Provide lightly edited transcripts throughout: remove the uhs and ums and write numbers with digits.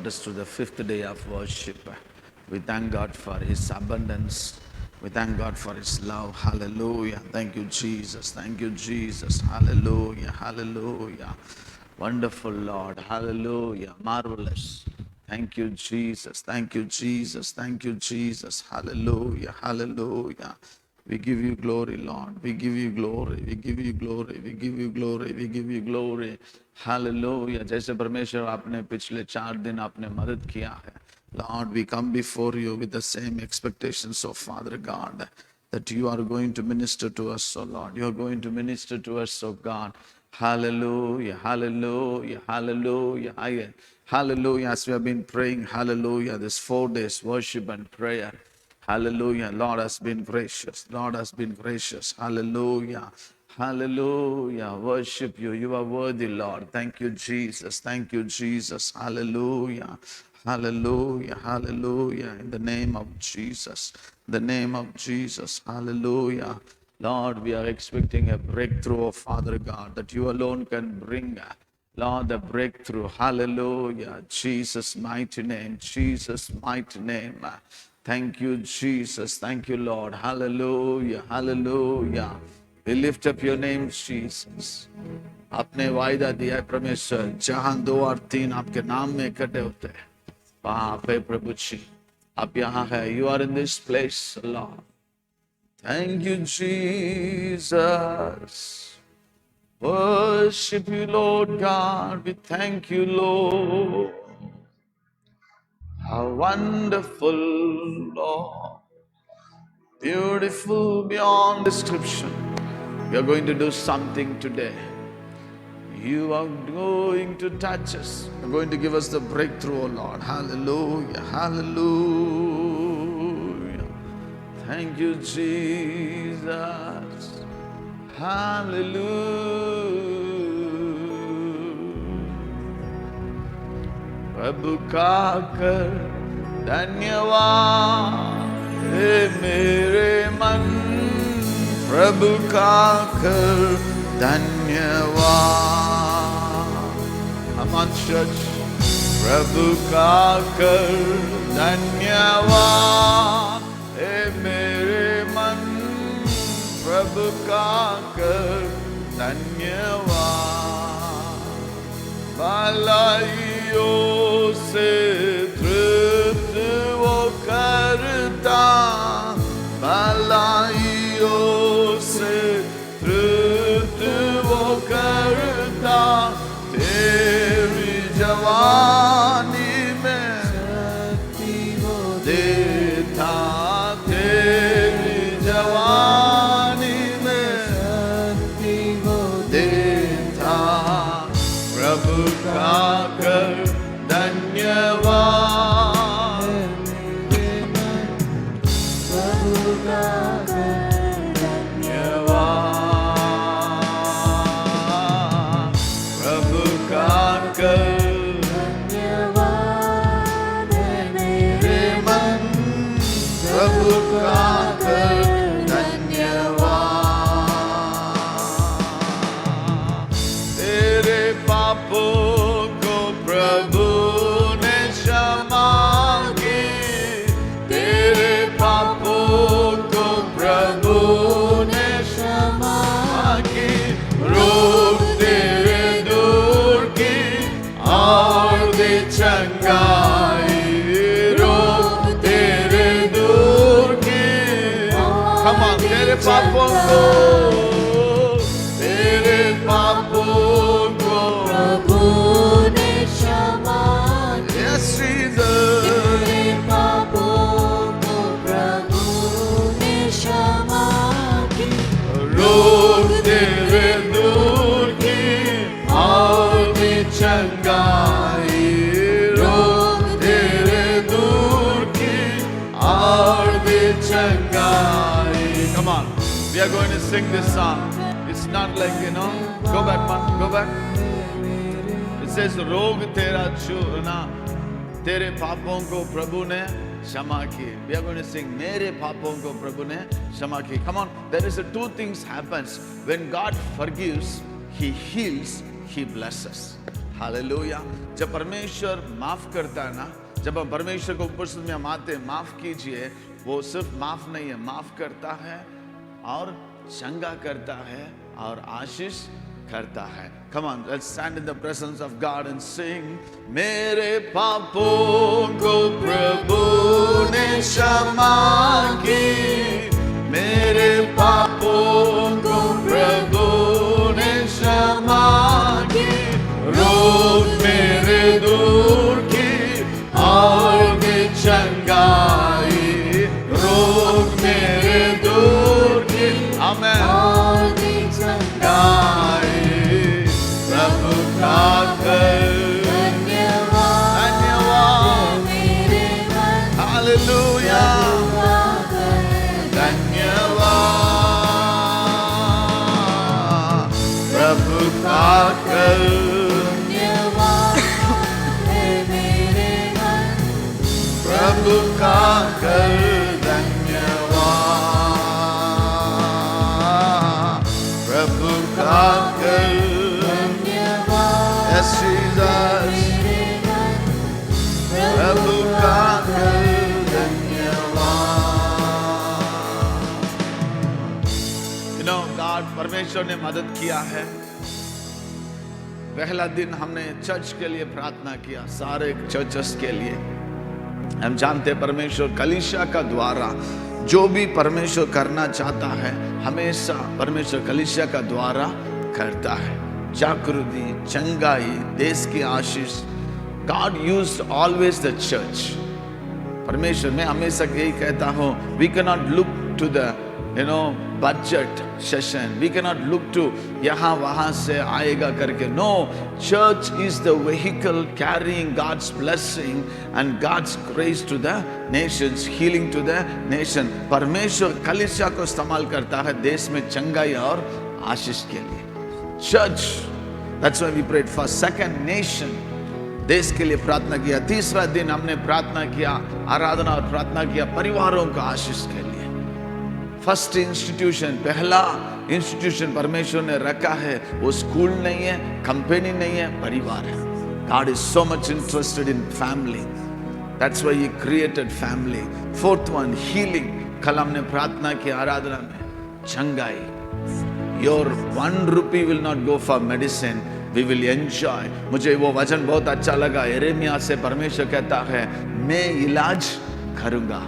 brought us to the fifth day of worship. We thank God for His abundance. We thank God for His love. Hallelujah. Thank you, Jesus. Thank you, Jesus. Hallelujah. Hallelujah. Wonderful Lord. Hallelujah. Marvelous. Thank you, Jesus. Thank you, Jesus. Thank you, Jesus. Hallelujah. Hallelujah. We give you glory, Lord. We give you glory. We give you glory. We give you glory. We give you glory. Hallelujah. जैसे परमेश्वर आपने पिछले 4 दिन आपने मदद किया है. Lord, we come before you with the same expectations of Father God, that you are going to minister to us, oh Lord. You are going to minister to us, oh God. Hallelujah, hallelujah, hallelujah, hallelujah. As we have been praying, hallelujah, this 4 days worship and prayer. Hallelujah. Lord has been gracious. Lord has been gracious. Hallelujah. Hallelujah. Worship you. You are worthy, Lord. Thank you, Jesus. Thank you, Jesus. Hallelujah. Hallelujah. Hallelujah. In the name of Jesus. In the name of Jesus. Hallelujah. Lord, we are expecting a breakthrough of Father God that you alone can bring. Lord, the breakthrough. Hallelujah. Jesus' mighty name. Jesus' mighty name. Thank you, Jesus. Thank you, Lord. Hallelujah. Hallelujah. We lift up your name, Jesus. आपने वायदा दिया है परमेश्वर, जहां 2 और 3 आपके नाम में इकट्ठे होते हैं, वहां पे प्रभु जी आप यहाँ है. You are in this place, Lord. Thank you, Jesus. Worship you, Lord God. We thank you, Lord. How wonderful, Lord. Beautiful beyond description. We are going to do something today. You are going to touch us. You're going to give us the breakthrough, oh Lord. Hallelujah. Hallelujah. Thank you, Jesus. Hallelujah. प्रभु का कर धन्यवाद हे मेरे मन, प्रभु का कर धन्यवाद. Come on, church. प्रभु का कर धन्यवाद हे मेरे मन, प्रभु का कर धन्यवाद. भलाइयों से तृप्त वो करता, भलाइयों से तृप्त वो करता. तेरी जवानी में शक्ति वो देता, तेरी जवानी में शक्ति वो देता. प्रभु का कर धन्यवाद, प्रभु का कर धन्यवाद, प्रभु का कर धन्यवाद मेरे मन, प्रभु का कर धन्यवाद. तेरे पापों को प्रभु ने क्षमा की, तेरे पापों को प्रभु ने क्षमा की. रोग तेरे दूर की और दे चंगाई, रोग तेरे दूर की. Come on, तेरे पापों को, तेरे पापों को प्रभु ने क्षमा की. Yes, Jesus. तेरे पापों को प्रभु ने क्षमा की. रोग तेरे दूर की और दे चंगाई, रोग तेरे दूर की और दे चंगाई. Come on, we are going to sing this song. It's not like, go back, man, go back. It says, रोग तेरा छूना, तेरे पापों को प्रभु ने क्षमा की. We are going to sing, मेरे पापों को प्रभु ने क्षमा की. Come on, there is 2 things happens when God forgives. He heals, He blesses. Hallelujah. जब परमेश्वर माफ करता है ना, जब हम परमेश्वर को उपस्थित में हम आते हैं, माफ कीजिए, वो सिर्फ माफ नहीं है, माफ करता है और चंगा करता है और आशीष करता है। Come on, let's stand in the presence of God and sing. मेरे पापों को प्रभु ने क्षमा की, मेरे पापों को प्रभु ने क्षमा की, रोग मेरे दूर की और भी चंगाई, रोग मेरे दूर की आमेन और भी चंगाई, प्रभु का कर धन्यवाद, धन्यवाद मेरे मन, हालेलुया, प्रभु का कर धन्यवाद है मेरे मन, प्रभु का कर धन्यवाद, प्रभु का कर धन्यवाद, yes Jesus, प्रभु का कर धन्यवाद। You know, God, परमेश्वर ने मदद किया है। पहला दिन हमने चर्च के लिए प्रार्थना किया, सारे चर्चेस के लिए। हम जानते हैं परमेश्वर कलीसिया का द्वारा जो भी परमेश्वर करना चाहता है, हमेशा परमेश्वर कलीसिया का द्वारा करता है। जागृति, चंगाई, देश की आशीष, God used always the church. परमेश्वर, मैं हमेशा यही कहता हूँ, we cannot look to the budget session, we cannot look to यहाँ वहाँ से आएगा करके. No, church is the vehicle carrying God's blessing and God's grace to the nations, healing to the nation. परमेश्वर कलीसिया को इस्तेमाल करता है देश में चंगाई और आशीष के लिए. Church, that's why we prayed for second nation. देश के लिए प्रार्थना किया. तीसरा दिन हमने प्रार्थना किया, आराधना और प्रार्थना किया परिवारों का आशीष के लिए. फर्स्ट इंस्टीट्यूशन, पहला इंस्टीट्यूशन परमेश्वर ने रखा है, वो स्कूल नहीं है, कंपनी नहीं है, परिवार है. God is so much interested in family. That's why He created family. Fourth one, healing. कल हमने प्रार्थना की आराधना में, चंगाई. Your 1 rupee will not go for medicine. We will enjoy. मुझे वो वचन बहुत अच्छा लगा. यिर्मयाह से परमेश्वर कहता है, मैं इलाज करूंगा.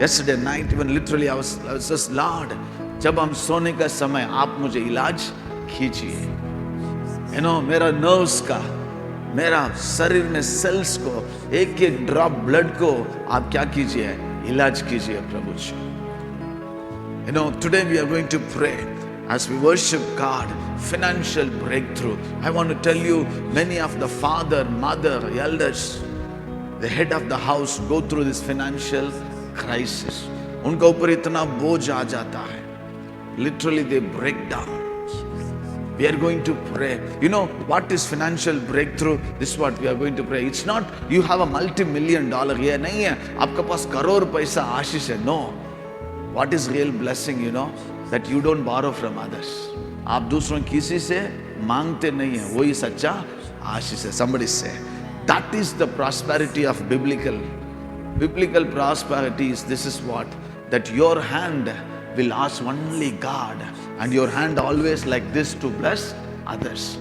Yesterday night, even literally I was just, Lord, जब हम सोने का समय आप मुझे इलाज कीजिए. मेरा नर्व्स का, मेरा शरीर में सेल्स को, एक एक ड्रॉप ब्लड को आप क्या कीजिए, इलाज कीजिए प्रभु जी. Today we are going to pray as we worship God, financial breakthrough. I want to tell you, many of the father, mother, elders, the head of the house go through this financial crisis. उनका ऊपर इतना बोझ आ जाता है, literally they break down. We are going to pray. What is financial breakthrough? This is what we are going to pray. It's not you have a multi-million dollar. ये नहीं है आपके पास करोड़ पैसा आशीष है. No. What is real blessing? That you don't borrow from others. आप दूसरों किसी से मांगते नहीं है, वही सच्चा आशीष है. Somebody say, that is the prosperity of biblical prosperity is, this is what, that your hand will ask only God, and your hand always like this to bless others.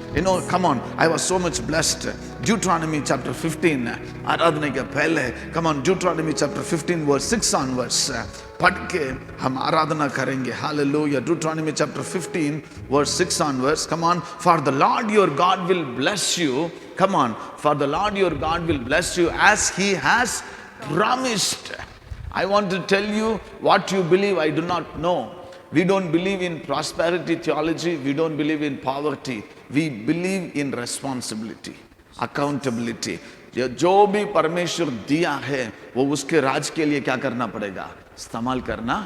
Come on, I was so much blessed. Deuteronomy chapter 15, आराधना के पहले, come on, Deuteronomy chapter 15 verse 6 onwards, पढ़ के हम आराधना करेंगे. Hallelujah. Deuteronomy chapter 15 verse 6 onwards, come on. For the Lord your God will bless you, come on, for the Lord your God will bless you as He has promised. I want to tell you what you believe, I do not know. We don't believe in prosperity theology. We don't believe in poverty. We believe in responsibility, accountability. जो भी परमेश्वर दिया है वो उसके राज के लिए क्या करना पड़ेगा, इस्तेमाल करना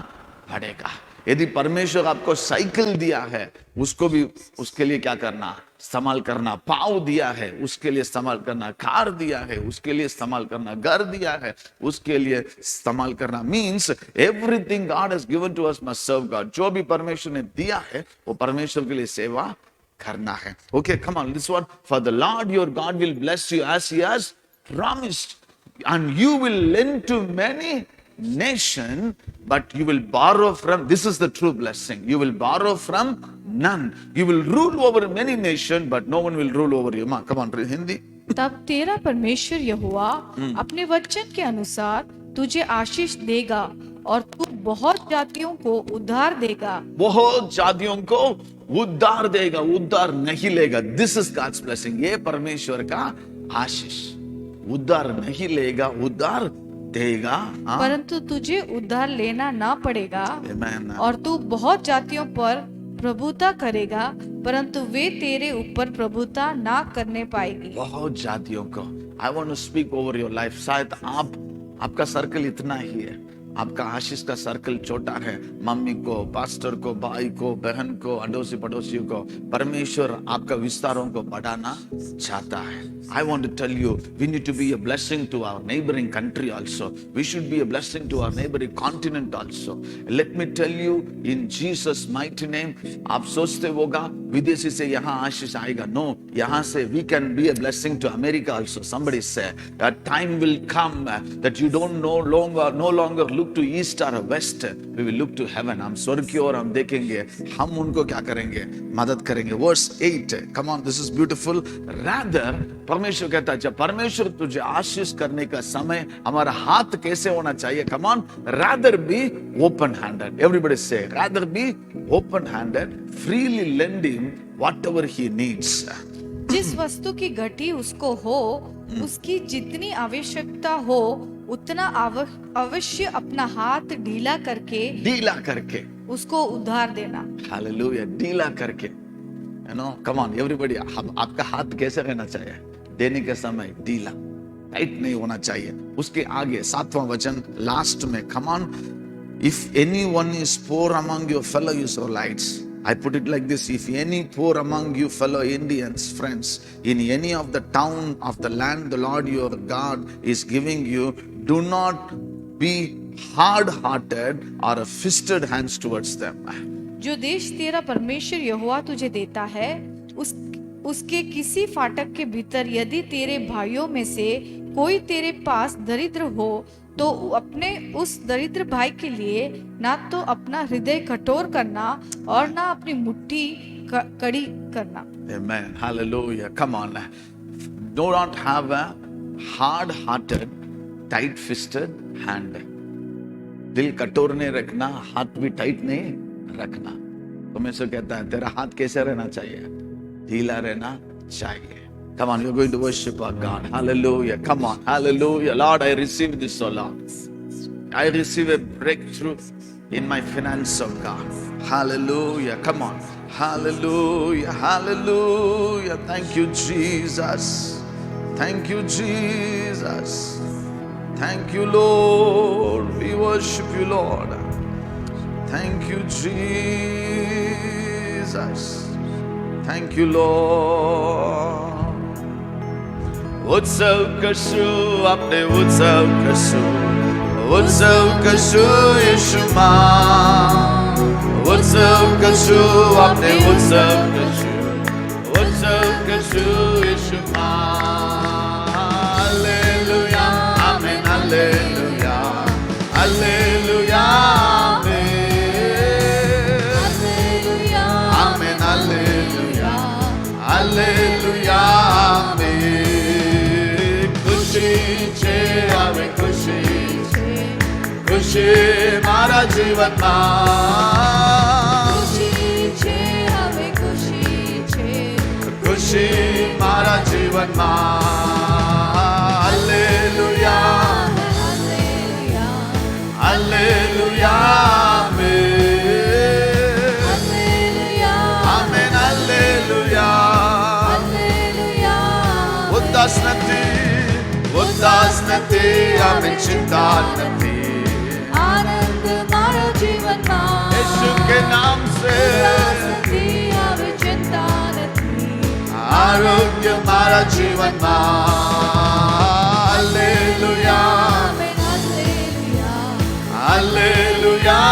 पड़ेगा. यदि परमेश्वर आपको साइकिल दिया है, उसको भी उसके लिए क्या करना, इस्तेमाल करना. पाँव दिया है, उसके लिए इस्तेमाल करना. कार दिया है, उसके लिए इस्तेमाल करना. घर दिया है, उसके लिए इस्तेमाल करना. Means everything God has given to us must serve God. जो भी परमेश्वर ने दिया है वो परमेश्वर के लिए सेवा करना है. Okay, come on, this one. For the Lord your God will bless you as He has promised, and you will lend to many nation, but you will borrow from. This is the true blessing. You will borrow from none. You will rule over many nation, but no one will rule over you. Ma, come on, read Hindi. तब तेरा परमेश्वर यहोवा अपने वचन के अनुसार तुझे आशीष देगा और तू बहुत जातियों को उद्धार देगा. बहुत जातियों को उद्धार देगा, उद्धार नहीं लेगा. This is God's blessing. ये परमेश्वर का आशीष. उद्धार नहीं लेगा, उद्धार देगा. परंतु तुझे उद्धार लेना ना पड़ेगा Amen. और तू बहुत जातियों पर प्रभुता करेगा, परंतु वे तेरे ऊपर प्रभुता ना करने पाएगी. बहुत जातियों को. I want to speak over your life. शायद आपका सर्कल इतना ही है. आपका आशीष का सर्कल छोटा है. मम्मी को, पास्टर को, भाई को, बहन को, अड़ोसी पड़ोसियों को. परमेश्वर आपका विस्तारों को बढ़ाना चाहता है. I want to tell you, we need to be a blessing to our neighboring country also. We should be a blessing to our neighboring continent also. Let me tell you, in Jesus' mighty name, आप सोचते होगा विदेशी से यहाँ आशीष आएगा. No, यहाँ से we can be a blessing to America also. Somebody say, a time will come that you don't no longer look to east or west. We will look to heaven. हम स्वर्ग की ओर हम देखेंगे. हम उनको क्या करेंगे? मदद करेंगे. Verse 8. Come on, this is beautiful. Rather, परमेश्वर कहता है, जब परमेश्वर तुझे आशीष करने का समय, हमारा हाथ कैसे होना चाहिए? Come on, rather be open-handed. Everybody say, rather be open-handed, freely lending whatever he needs. जिस वस्तु की घटी उसको हो, उसकी जितनी आवश्यकता हो उतना अवश्य अपना हाथ ढीला करके उसको उधार देना. Hallelujah, ढीला करके. You know, come on, everybody. आपका हाथ कैसे रहना चाहिए? देने के समय ढीला, टाइट नहीं होना चाहिए. उसके आगे 7वां वचन लास्ट में. Come on, if anyone is poor among your fellow Israelites, I put it like this: if any poor among you fellow Indians, friends, in any of the town of the land the Lord your God is giving you, do not be hard-hearted or a fisted hands towards them. जो देश तेरा परमेश्वर यहोवा तुझे देता है, उसके किसी फाटक के भीतर यदि तेरे भाइयों में से कोई तेरे पास दरिद्र हो, तो अपने उस दरिद्र भाई के लिए ना तो अपना हृदय कठोर करना और ना अपनी मुट्ठी कड़ी करना. Amen. Hallelujah. Come on. Do not have a hard-hearted, tight-fisted hand. दिल कठोर नहीं रखना, हाथ भी टाइट नहीं रखना. परमेश्वर कहता है, तेरा हाथ कैसे रहना चाहिए? ढीला रहना चाहिए. Come on, you're going to worship our God. Hallelujah. Come on. Hallelujah. Lord, I receive this, oh Lord. I receive a breakthrough in my finance, oh God. Hallelujah. Come on. Hallelujah. Hallelujah. Thank you, Jesus. Thank you, Jesus. Thank you, Lord. We worship you, Lord. Thank you, Jesus. Thank you, Lord. उत्सव कसु अपने उत्सव कसु, उत्सव कसु यीशु मां. उत्सव कसु अपने उत्सव कसु, उत्सव कसु यीशु मां. Hallelujah, amen. Hallelujah, hallelujah, amen. Hallelujah, hallelujah. खुशी मारा जीवन खुशी मारा जीवन. Hallelujah, hallelujah, amen. हालेलुया. उदास નથી, आमेन. चिंता नहीं, आनंद मारा जीवन में यीशु के नाम से. चिंता नहीं, आरोग्य मारा जीवन में. हालेलुया, हालेलुया,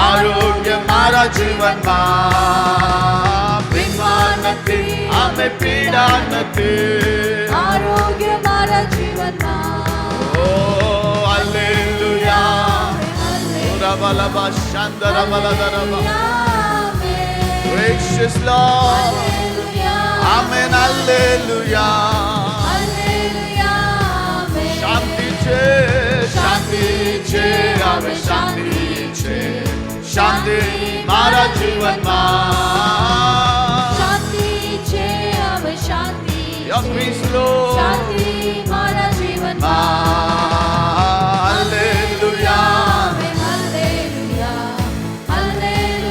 આરોગ્ય મારા જીવનમાં, ભીમા નથી અમે પીડા નથી. આરોગ્ય મારા જીવનમાં. ઓ હાલેલુયા. રબલબા શાંદરબલદરબા. Gracious Lord. Amen. Hallelujah. શાંતિ છે, શાંતિ છે, હવે શાંતિ છે. શાંતિ મારા જીવનમાં. શાંતિ છે હવે શાંતિ. Your peace, Lord. શાંતિ મારા જીવનમાં. Hallelujah. Hallelujah. Amen.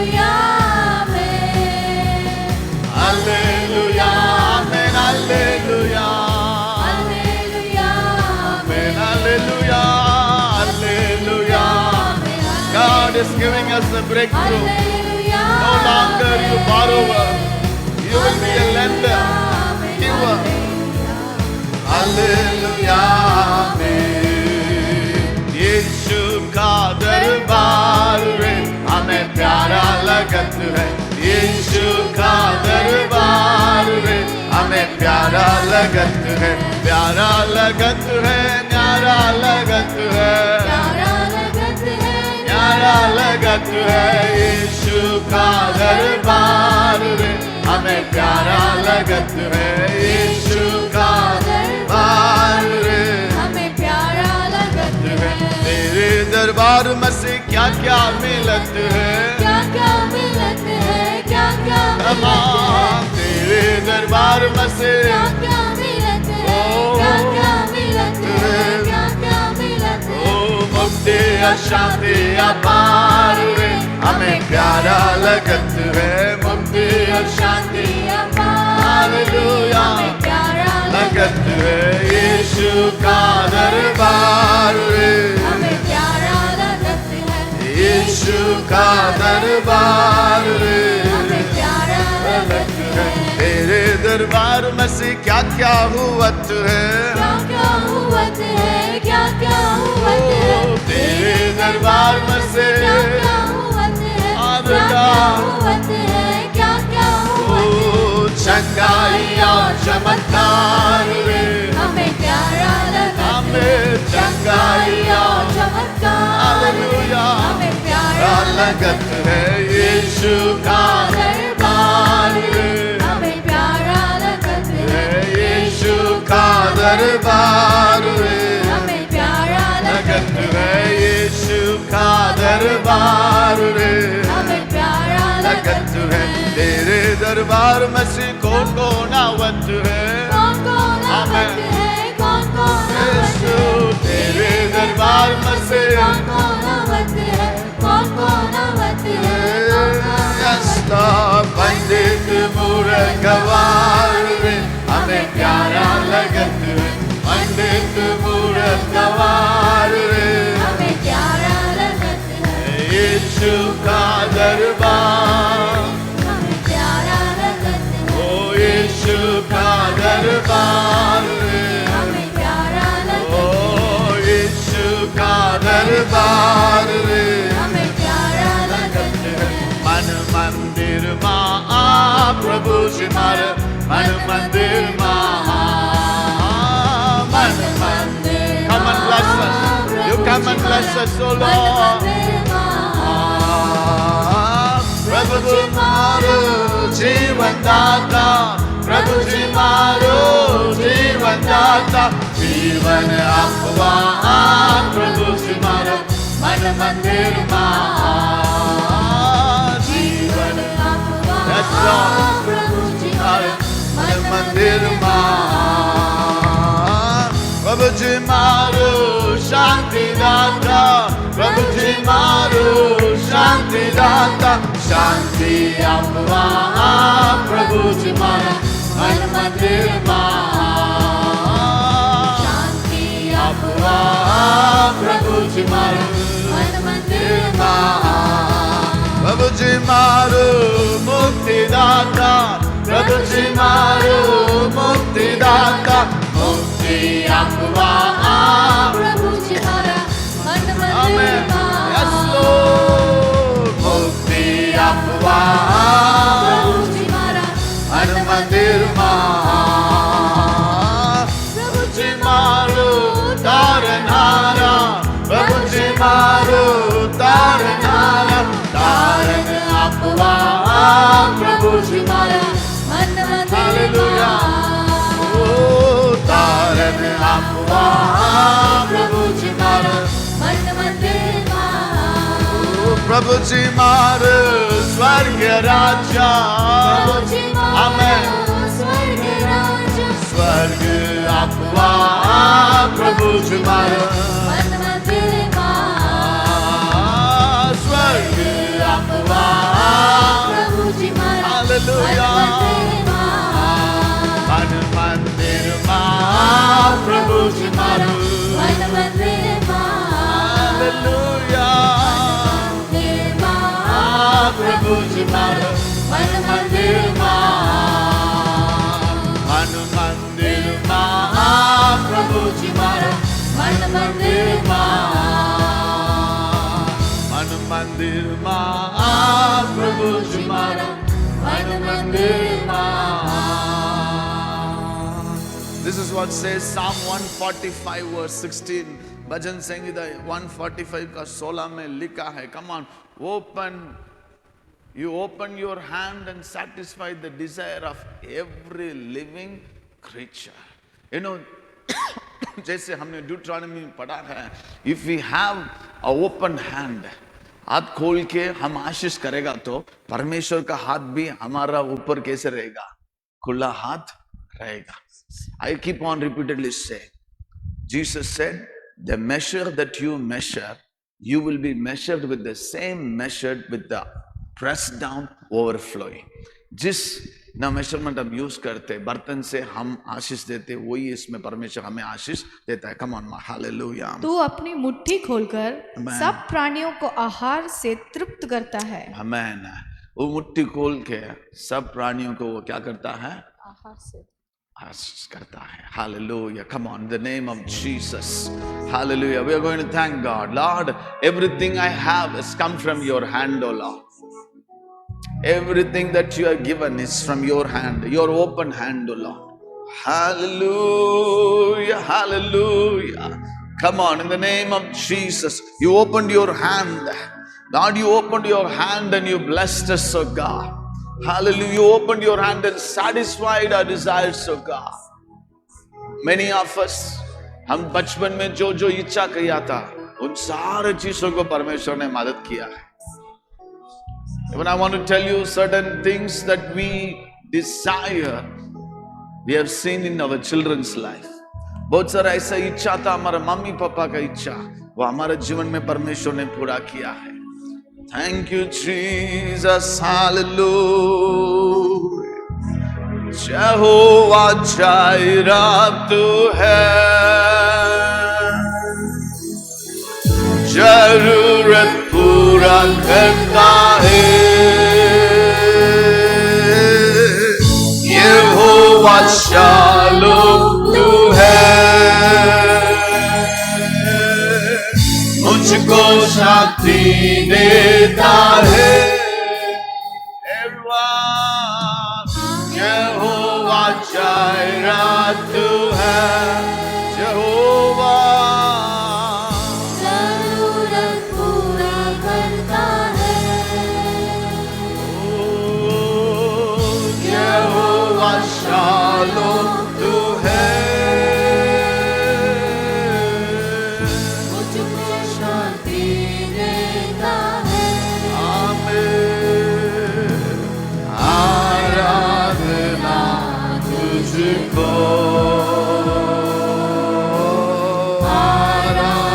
Hallelujah. Amen. Hallelujah. Hallelujah. God is giving us a breakthrough. No longer you borrower, you will be a lender, giver. Hallelujah. यीशु का दरबार रे हमें प्यारा लगत है. यीशु का दरबार रे हमें प्यारा लगत है. प्यारा लगत है, न्यारा लगत है, न्यारा लगत है. यीशु का दरबार रे हमें प्यारा लगत है. यीशु का दरबार रे हमें प्यारा लगत है. तेरे दरबार में से क्या क्या मिलत है. क्या क्या मिलत है, क्या क्या तमाम तेरे दरबार में से क्या क्या मिलत है, क्या क्या मिलत है, क्या क्या मिलत है. ओ मुक्ति शांति अपार रे हमें प्यारा लगत है. मुक्ति शांति हालेलुया प्यारा लगत है. यीशु का दरबार रे हमें प्यारा लगत है. यीशु का दरबार रे हमें प्यारा लगत है. तेरे दरबार में से क्या क्या हुवत है. क्या क्या हुवत है, क्या क्या हुवत है. तेरे दरबार में से क्या क्या हुवत है, क्या आदरा. क्या हुवत है, क्या क्या हुवत है. चंगाई और चमत्कार रे हमें प्यारा लगत है. हमें चंगाई और चमत्कार हालेलुया हमें प्यारा प्यारा लगत है. यीशु का दरबार रे हमें प्यारा लगत है. यीशु का दरबार रे हमें प्यारा लगत है. यीशु का दरबार रे हमें प्यारा लगत है. तेरे दरबार में से कौन कौन आवत है. कौन कौन आवत है, कौन कौन आवत यीशु है. तेरे दरबार में से कौन कौन आवत है, कौन कौन आवत है, कौन कौन आवत है. पंडित मूरत गवार रे हमें प्यारा लगत है. पंडित मूरत गवार रे हमें प्यारा लगत है. यीशु का दरबार. हमें प्यारा लगत है. ओ यीशु का दरबार रे हमें प्यारा लगत ओ यीशु का दरबार रे हमें प्यारा लगत है. मन मंदिर माँ आ प्रभु जी मार. मन मंदिर माँ मन मंदिर. Come and bless us. You come and bless us, O Lord. प्रभु जी मारो जीवन दाता. प्रभु जी मारो जीवन दाता. जीवन आपवा प्रभु जी मारो मन मंदिर माँ. जीवन Yes, Lord. मन मंदिर माँ. प्रभु जी मारो शांति दाता. प्रभु जी मारो शांति दाता. शांति आपवा प्रभु जी मारो मन मंदिर माँ. शांति आपवा प्रभु जी मारो मन मंदिर माँ. प्रभु जी मारो मुक्ति दाता. प्रभु जी मारो मुक्ति दाता. मुक्ति आपवा प्रभु जी मारा मन मंदिर Amen. Yes, माँ. Lord. प्रभु जी मारो स्वर्ग राजा आमेन स्वर्ग आपवा प्रभु जी मारो स्वर्ग आपवा हालेलुया मन मंदिर प्रभु जी मारो हालेलुया प्रभु जी मारो मन मंदिर प्रभु जी मारो मन मंदिर प्रभु जी मारो मन मंदिर This is what says Psalm 145 verse 16. भजन संगीता 145 का 16 में लिखा है. Come on, you open your hand and satisfy the desire of every living creature. You know, जैसे हमने Deuteronomy में पढ़ा है, if we have an open hand, हाथ खोल के हम आशीष करेगा तो परमेश्वर का हाथ भी हमारा ऊपर कैसे रहेगा? खुला हाथ रहेगा. I keep on repeatedly saying, Jesus said, the measure that you measure, you will be measured with the same measured with the pressed down overflowing. जिस ना मेजरमेंट हम यूज करते बर्तन से हम आशीष देते वही इसमें परमेश्वर हमें आशीष देता है. Come on hallelujah. तू अपनी मुट्ठी खोलकर सब प्राणियों को आहार से तृप्त करता है. आमीन. वो मुट्ठी खोल के सब प्राणियों को वो क्या करता है? आहार से आशीष करता है. Hallelujah. Come on, in the name of Jesus. Hallelujah. We are going to thank God. Lord, everything I have has come from your hand, O Lord. Everything that you have given is from your hand, your open hand, O Lord. Hallelujah. Hallelujah. Come on, in the name of Jesus. You opened your hand. Lord, you opened your hand and you blessed us, O God. Hallelujah. You opened your hand and satisfied our desires, O God. Many of us, हम बचपन में जो जो इच्छा किया था उन सारे चीजों को परमेश्वर ने मदद किया है. When I want to tell you certain things that we desire, we have seen in our children's life. बहुत सारा ऐसा इच्छा था हमारे मम्मी पापा का इच्छा, वो हमारे जीवन में परमेश्वर ने पूरा किया है. Thank you, Jesus. Hallelujah. Jehovah Jireh tu hai, जरूरत पूरा करता है. यहोवा शालोम तू है, मुझको शांति देता है. यहोवा जायरा तू है, यहोवा जरूरत पूरा करता है. यहोवा शालोम तू है,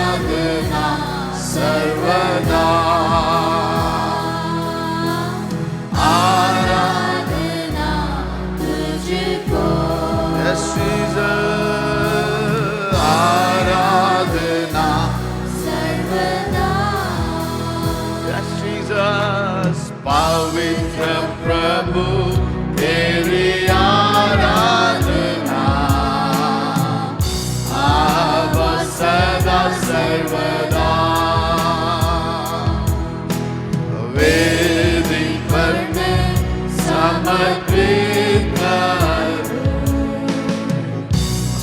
आराधना सर्वदा, आराधना तुझको. Yes, Jesus. आराधना सर्वदा. Yes, Jesus. पवित्र प्रभु तेरी आराधना अब सदा सर्वदा. वेदी पर मैं समर्पित करूं,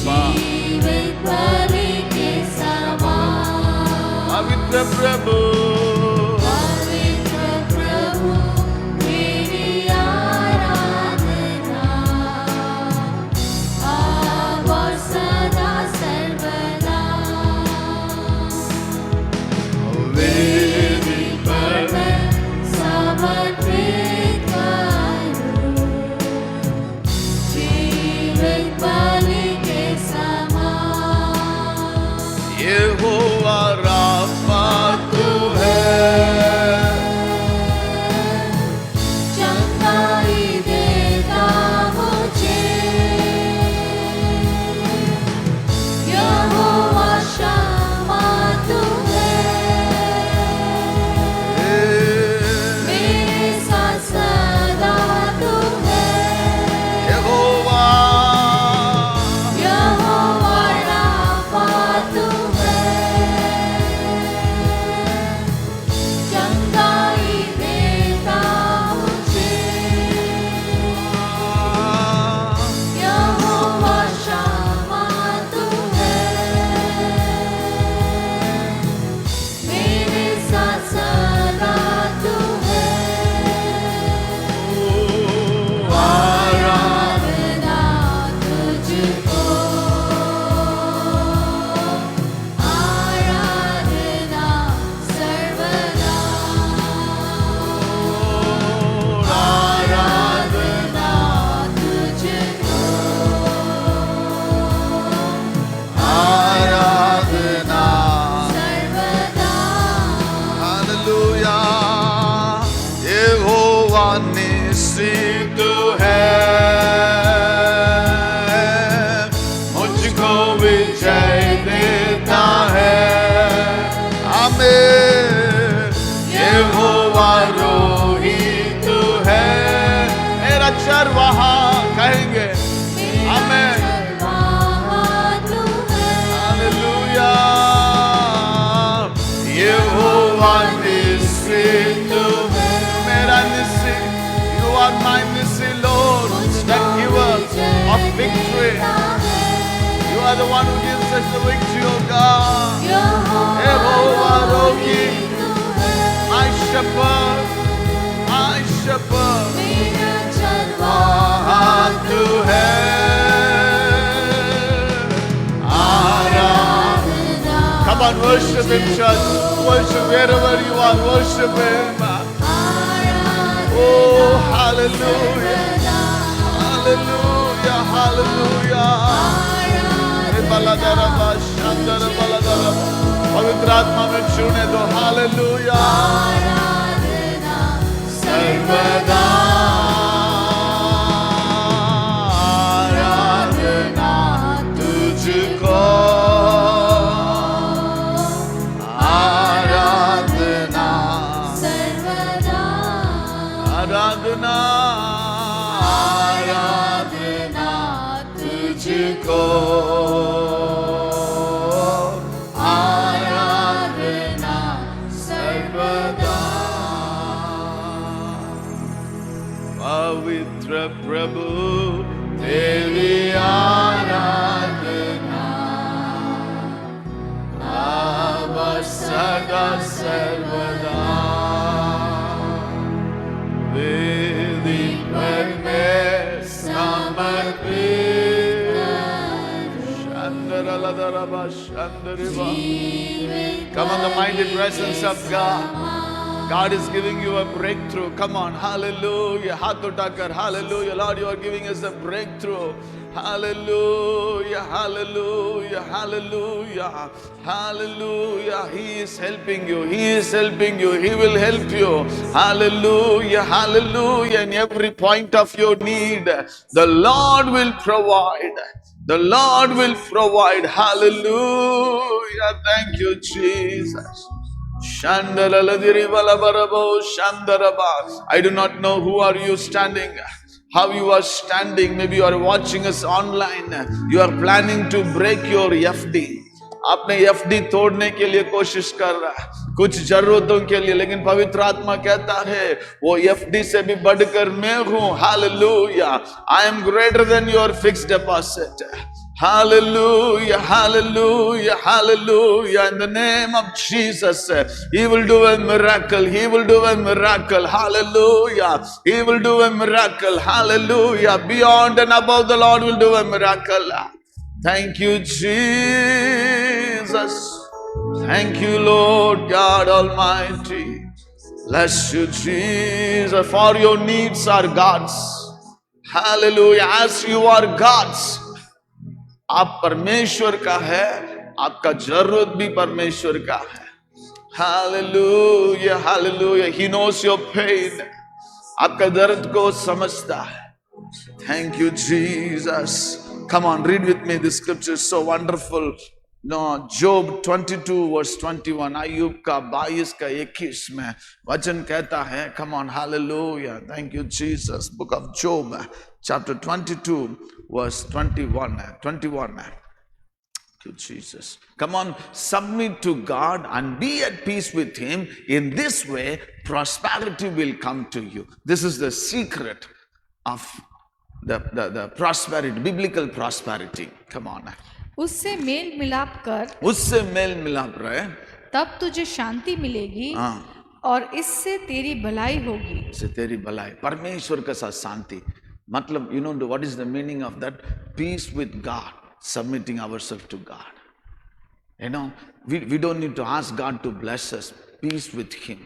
जीवित बलि के समान. पवित्र प्रभु पवित्र प्रभु तेरी आराधना आरोही तू है, मेरा चरवाहा कहेंगे आमेन। हालेलुया, यहोवा निस्सी तू है, मेरा निस्सी, you are my निस्सी Lord, the giver of victory. You are the one who gives us the victory, oh God. Yehovah Rohi, my shepherd, my shepherd. तू है आराधना। Come on, worship Him, church. Worship wherever you are. Worship Him. Oh, hallelujah, hallelujah, hallelujah. बलादरबा शांदर बलादरबा, पवित्र आत्मा में छूने दो। Hallelujah, सर्वदा आराधना तुझको, आराधना सर्वदा आराधना आराधना तुझको, आराधना सर्वदा। पवित्र प्रभु तेरी आराधना अब सदा सर्वदा, वेदी पर मैं समर्पित। Shandaraladaraba Shandariba. Come on, the mighty presence of God. God is giving you a breakthrough. Come on, hallelujah. Hath utakar, hallelujah. Lord, you are giving us a breakthrough. Hallelujah, hallelujah, hallelujah, hallelujah. He is helping you. He is helping you. He will help you. Hallelujah, hallelujah. In every point of your need, the Lord will provide. The Lord will provide. Hallelujah. Thank you, Jesus. I do not know who are you standing, how you are standing. Maybe you are watching us online. You are planning to break your FD. आपने FD तोड़ने के लिए कोशिश कर रहा है कुछ जरूरतों के लिए, लेकिन पवित्र आत्मा कहता है वो FD से भी बढ़कर मैं हूँ। Hallelujah. I am greater than your fixed deposit. Hallelujah, hallelujah, hallelujah. In the name of Jesus, He will do a miracle. He will do a miracle. Hallelujah. He will do a miracle. Hallelujah. Beyond and above, the Lord will do a miracle. Thank you, Jesus. Thank you, Lord God Almighty. Bless you, Jesus. For your needs are God's. Hallelujah. As you are God's, आप परमेश्वर का है, आपका जरूरत भी परमेश्वर का है। Hallelujah, hallelujah. He knows your pain. आपका दर्द को समझता है। Thank you, Jesus. Come on, read with me. This scripture is so wonderful. No, Job 22 verse 21. Ayub का 22 का 21 में वचन कहता है, come on, hallelujah. Thank you, Jesus. Book of Job, chapter 22 verse 21. 21. Thank you, Jesus. Come on, submit to God and be at peace with Him. In this way, prosperity will come to you. This is the secret of the prosperity, biblical prosperity. Come on. उससे mail मिलाप कर, उससे mail मिलाप रहे, तब तुझे शांति मिलेगी और इससे तेरी भलाई होगी। इससे तेरी भलाई, परमेश्वर के साथ शांति। मतलब, you know what is the meaning of that? Peace with God, submitting ourselves to God. You know, we don't need to ask God to bless us. Peace with Him.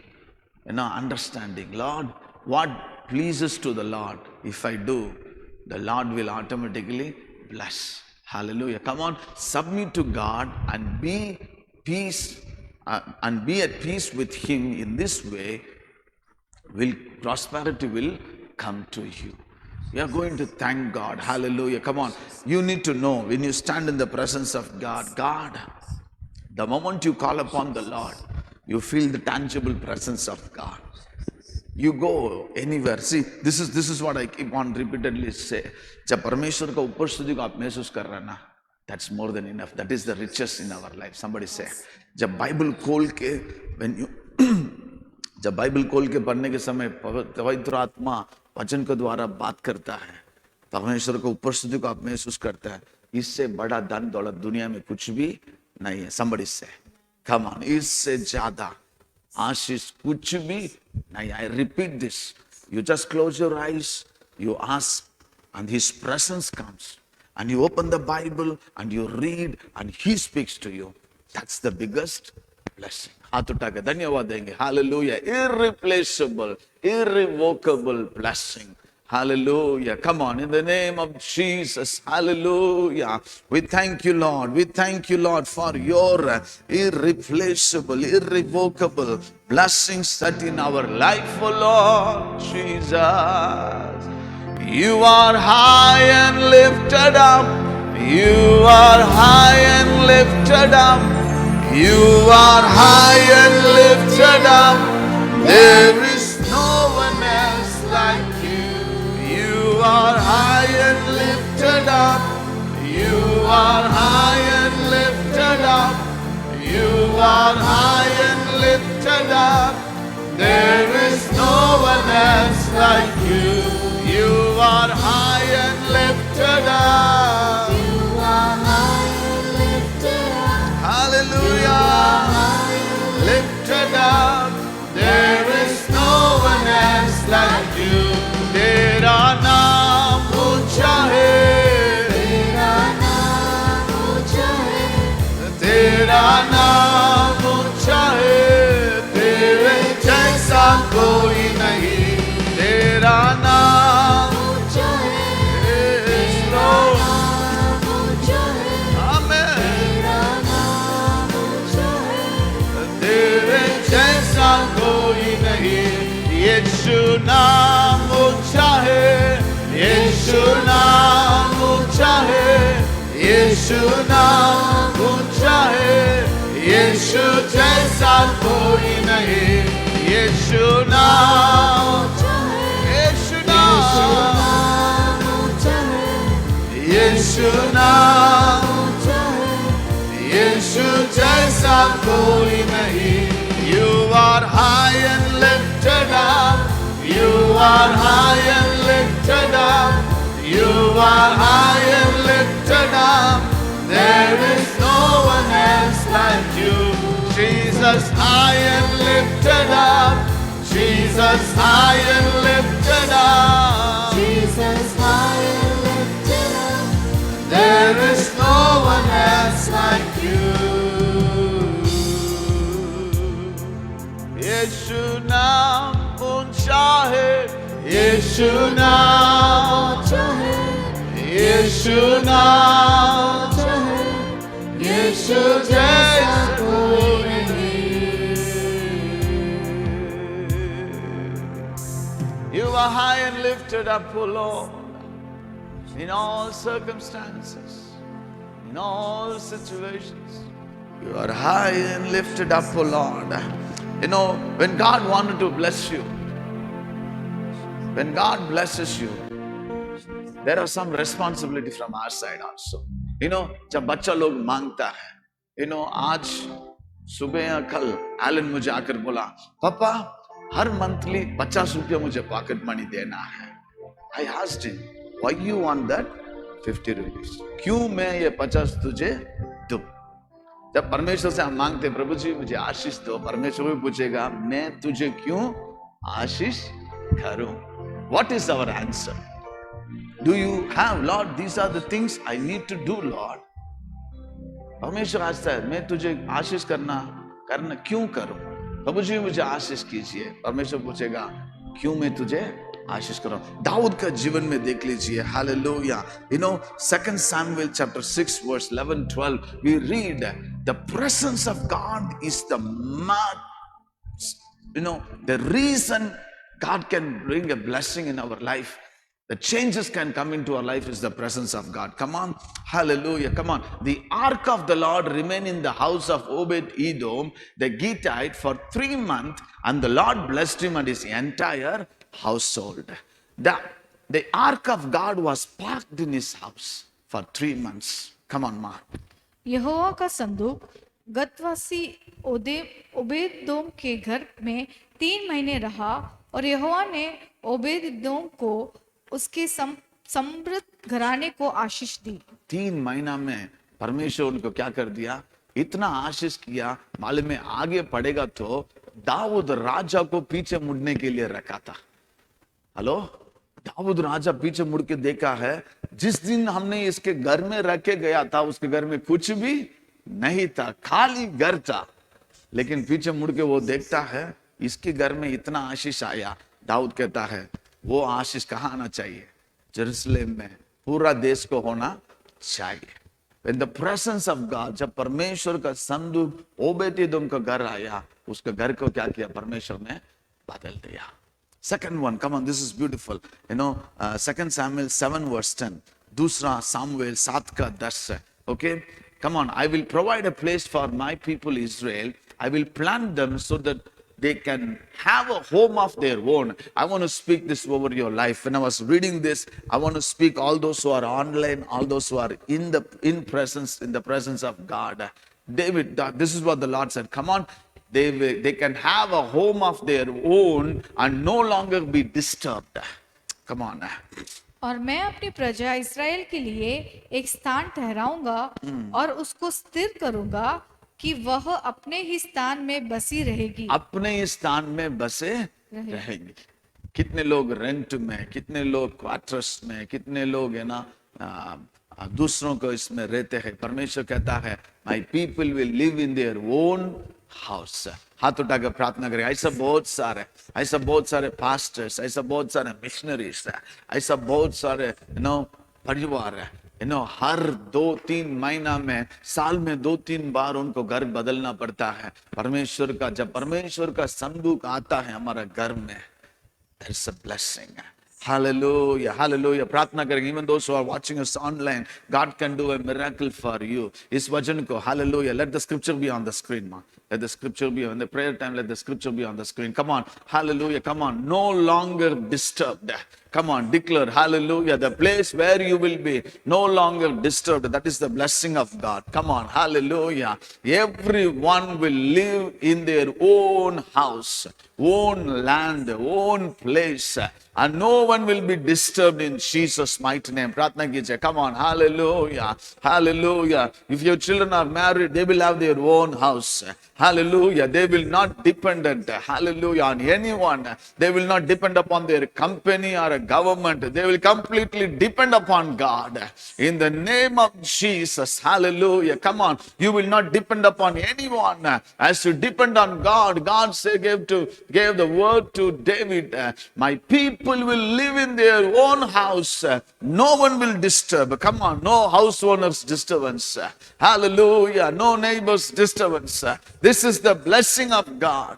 You know, understanding, Lord, what pleases to the Lord, if I do, the Lord will automatically bless. Hallelujah. Come on, submit to God and be peace and be at peace with Him. In this way, prosperity will come to you. You are going to thank God. Hallelujah. Come on. You need to know when you stand in the presence of God, the moment you call upon the Lord, you feel the tangible presence of God. You go anywhere. See, this is what I keep on repeatedly say. जब परमेश्वर का उपस्थिति को आप महसूस कर रहे हैं ना, that's more than enough. That is the richest in our life. Somebody say. जब बाइबल खोल के when you जब बाइबल खोल के पढ़ने के समय पवित्र आत्मा वचन के द्वारा बात करता है, परमेश्वर को उपस्थिति को आप महसूस करते हैं, इससे बड़ा धन दौलत दुनिया में कुछ भी नहीं है. Somebody say. Come on. इससे ज्यादा आशीष कुछ भी नहीं. I repeat this. You just close your eyes, you ask, and His presence comes. And you open the Bible and you read and He speaks to you. That's the biggest blessing. हाथ उठा के धन्यवाद देंगे. Hallelujah. Irreplaceable, irrevocable blessing. Hallelujah. Come on, in the name of Jesus. Hallelujah. We thank you, Lord. We thank you, Lord, for your irreplaceable, irrevocable blessings that in our life, oh Lord Jesus. You are high and lifted up. You are high and lifted up. You are high and lifted up. There is no one else like you. You are high and lifted up. You are high and lifted up. You are high and lifted up. There is no one else like you. You are high and lifted up. You are high and lifted up. Hallelujah. Lifted up. There is no one else like you. तेरा नाम ऊंचा है. तेरा नाम ऊंचा है. तेरा नाम ऊंचा है. तेरे जैसा कोई नहीं. तेरा नाम ऊंचा है. is Lord. नाम ऊंचा है. Amen. तेरा नाम ऊंचा है. तेरे जैसा कोई नहीं. यीशु नाम ऊंचा है. यीशु नाम ऊंचा है. यीशु नाम ऊंचा है. यीशु जैसा कोई नहीं. यीशु नाम ऊंचा है. यीशु नाम नाम ऊंचा है. यीशु नाम ऊंचा है. यीशु जैसा कोई नहीं. You are high and lifted up. You are high and lifted up. You are high and lifted up. There is no one else like you. Jesus high and lifted up. Jesus high and lifted up. Jesus high and lifted up. There is no one else like you. यीशु नाम ऊंचा है. यीशु नाम ऊंचा है. यीशु नाम ऊंचा है. यीशु जैसा कोई नहीं. You are high and lifted up, O Lord, in all circumstances, in all situations. You are high and lifted up, O Lord. You know, when God wanted to bless you, when God blesses you, there are some responsibility from our side also. You know, जब बच्चा लोग मांगता है, you know, आज सुबह या कल Elon मुझे आकर बोला, पापा हर मंथली 50 रुपया मुझे पॉकेट मनी देना है. I asked him, why you want that 50 rupees? क्यों मैं ये 50 तुझे दूं? जब परमेश्वर से हम मांगते, प्रभु जी मुझे आशीष दो, परमेश्वर भी पूछेगा, मैं तुझे क्यों आशीष करूं? What is our answer? Do you have, Lord, these are the things I need to do, Lord? परमेश्वर आस्ता है, मैं तुझे आशीष करना क्यों करूं? प्रभु जी मुझे आशीष कीजिए. परमेश्वर पूछेगा, क्यों मैं तुझे आशीष करूं? दाऊद का जीवन में देख लीजिए. Hallelujah. You know, 2 Samuel chapter 6 verse 11-12, we read the presence of God is the the reason God can bring a blessing in our life. The changes can come into our life is the presence of God. Come on. Hallelujah. Come on. The ark of the Lord remained in the house of Obed Edom, the Gittite, for 3 months, and the Lord blessed him and his entire household. The ark of God was parked in his house for 3 months. Come on, Mark. यहोवा का संदूक गतवासी ओबेदोम के घर में 3 महीने रहा, और यहोवा ने ओबेदोम को उसके समृद्ध घराने को आशीष दी। 3 महीना में परमेश्वर उनको क्या कर दिया? इतना आशीष किया, मालूम में आगे पड़ेगा तो दाऊद राजा को पीछे मुड़ने के लिए रखा था। हेलो, दाऊद राजा पीछे मुड़ के देखा है, जिस दिन हमने इसके घर में रखे गया था उसके घर में कुछ भी नहीं था, खाली घर था। लेकिन पीछे मुड़ के वो देखता है इसके घर में इतना आशीष आया। दाऊद कहता है वो आशीष कहाँ आना चाहिए? जेरूसलेम में, पूरा देश को होना चाहिए। In the presence of God, जब परमेश्वर का संदूक ओबेद-एदोम का घर आया, उसके घर को क्या किया? परमेश्वर ने बदल दिया। Second one, come on, this is beautiful. You know, 2 Samuel 7 verse 10. दूसरा सामुएल 7 का 10 है. Okay, come on. I will provide a place for my people Israel. I will plant them so that they can have a home of their own. I want to speak this over your life. When I was reading this, I want to speak all those who are online, all those who are in the presence of God. David, this is what the Lord said. Come on. They can have a home of their own and no longer be disturbed. Come on. और मैं अपनी प्रजा इस्राएल के लिए एक स्थान ठहराऊंगा और उसको स्थिर करूंगा कि वह अपने ही स्थान में बसी रहेगी। अपने ही स्थान में बसे रहेंगी। कितने लोग रेंट में, कितने लोग क्वार्टर्स में, कितने लोग है ना दूसरों को इसमें रहते हैं। परमेश्वर कहता है my people will live in their own house. हाथ उठाकर प्रार्थना करें। ऐसा बहुत सारे पास्टर्स, ऐसा बहुत सारे मिशनरीज है, ऐसा बहुत सारे परिवार है, हर 2-3 महीना में, साल में 2-3 बार उनको घर बदलना पड़ता है। जब परमेश्वर का संदूक आता है हमारा घर में, there's a blessing. Hallelujah, hallelujah. प्रार्थना करेंगे। Even those who are watching us online, God can do a miracle for you. इस वचन को, hallelujah. Let the scripture be on the screen, man. Let the scripture be on the prayer time. Let the scripture be on the screen. Come on, hallelujah. Come on. No longer disturbed. Come on, declare, hallelujah. The place where you will be no longer disturbed. That is the blessing of God. Come on, hallelujah. Everyone will live in their own house, own land, own place. And no one will be disturbed in Jesus' mighty name. Pratna कीजिए. Come on, hallelujah, hallelujah. If your children are married, they will have their own house. Hallelujah. They will not depend, hallelujah, on anyone. They will not depend upon their company or a government. They will completely depend upon God. In the name of Jesus, hallelujah. Come on. You will not depend upon anyone. As you depend on God, God gave the word to David. My people will live in their own house. No one will disturb. Come on. No house owners disturbance. Hallelujah. No neighbors disturbance. This is the blessing of God.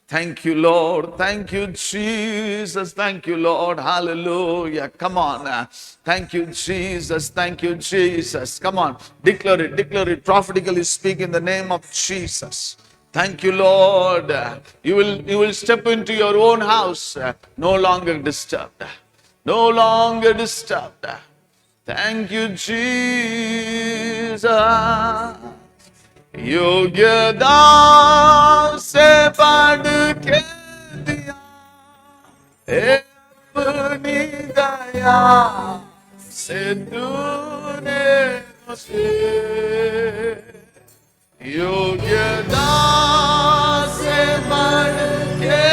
Thank you, Lord. Thank you, Jesus. Thank you, Lord. Hallelujah. Come on. Thank you, Jesus. Thank you, Jesus. Come on. Declare it. Prophetically speak in the name of Jesus. Thank you, Lord. You will step into your own house, no longer disturbed. No longer disturbed. Thank you, Jesus. योग्यता से बढ़ के दिया अपनी दया से तूने मुझे योग्यता से बढ़ के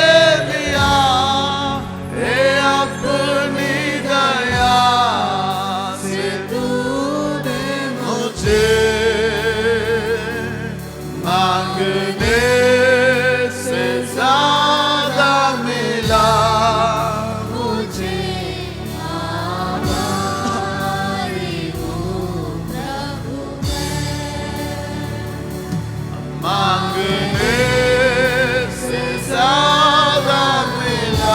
दिया अपनी दया से तूने मुझे मांगने से ज्यादा मिला मुझे आभारी हूँ प्रभु मैं मांगने से ज्यादा मिला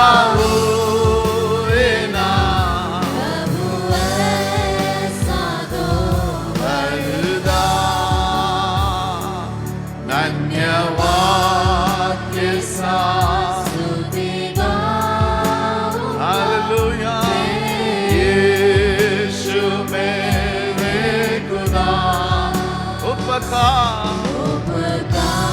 क्षमा हुए ना प्रभु ऐसा दो वरदान, धन्यवाद के साथ स्तुति गाऊं हालेलुया यीशु मेरे खुदा उपकार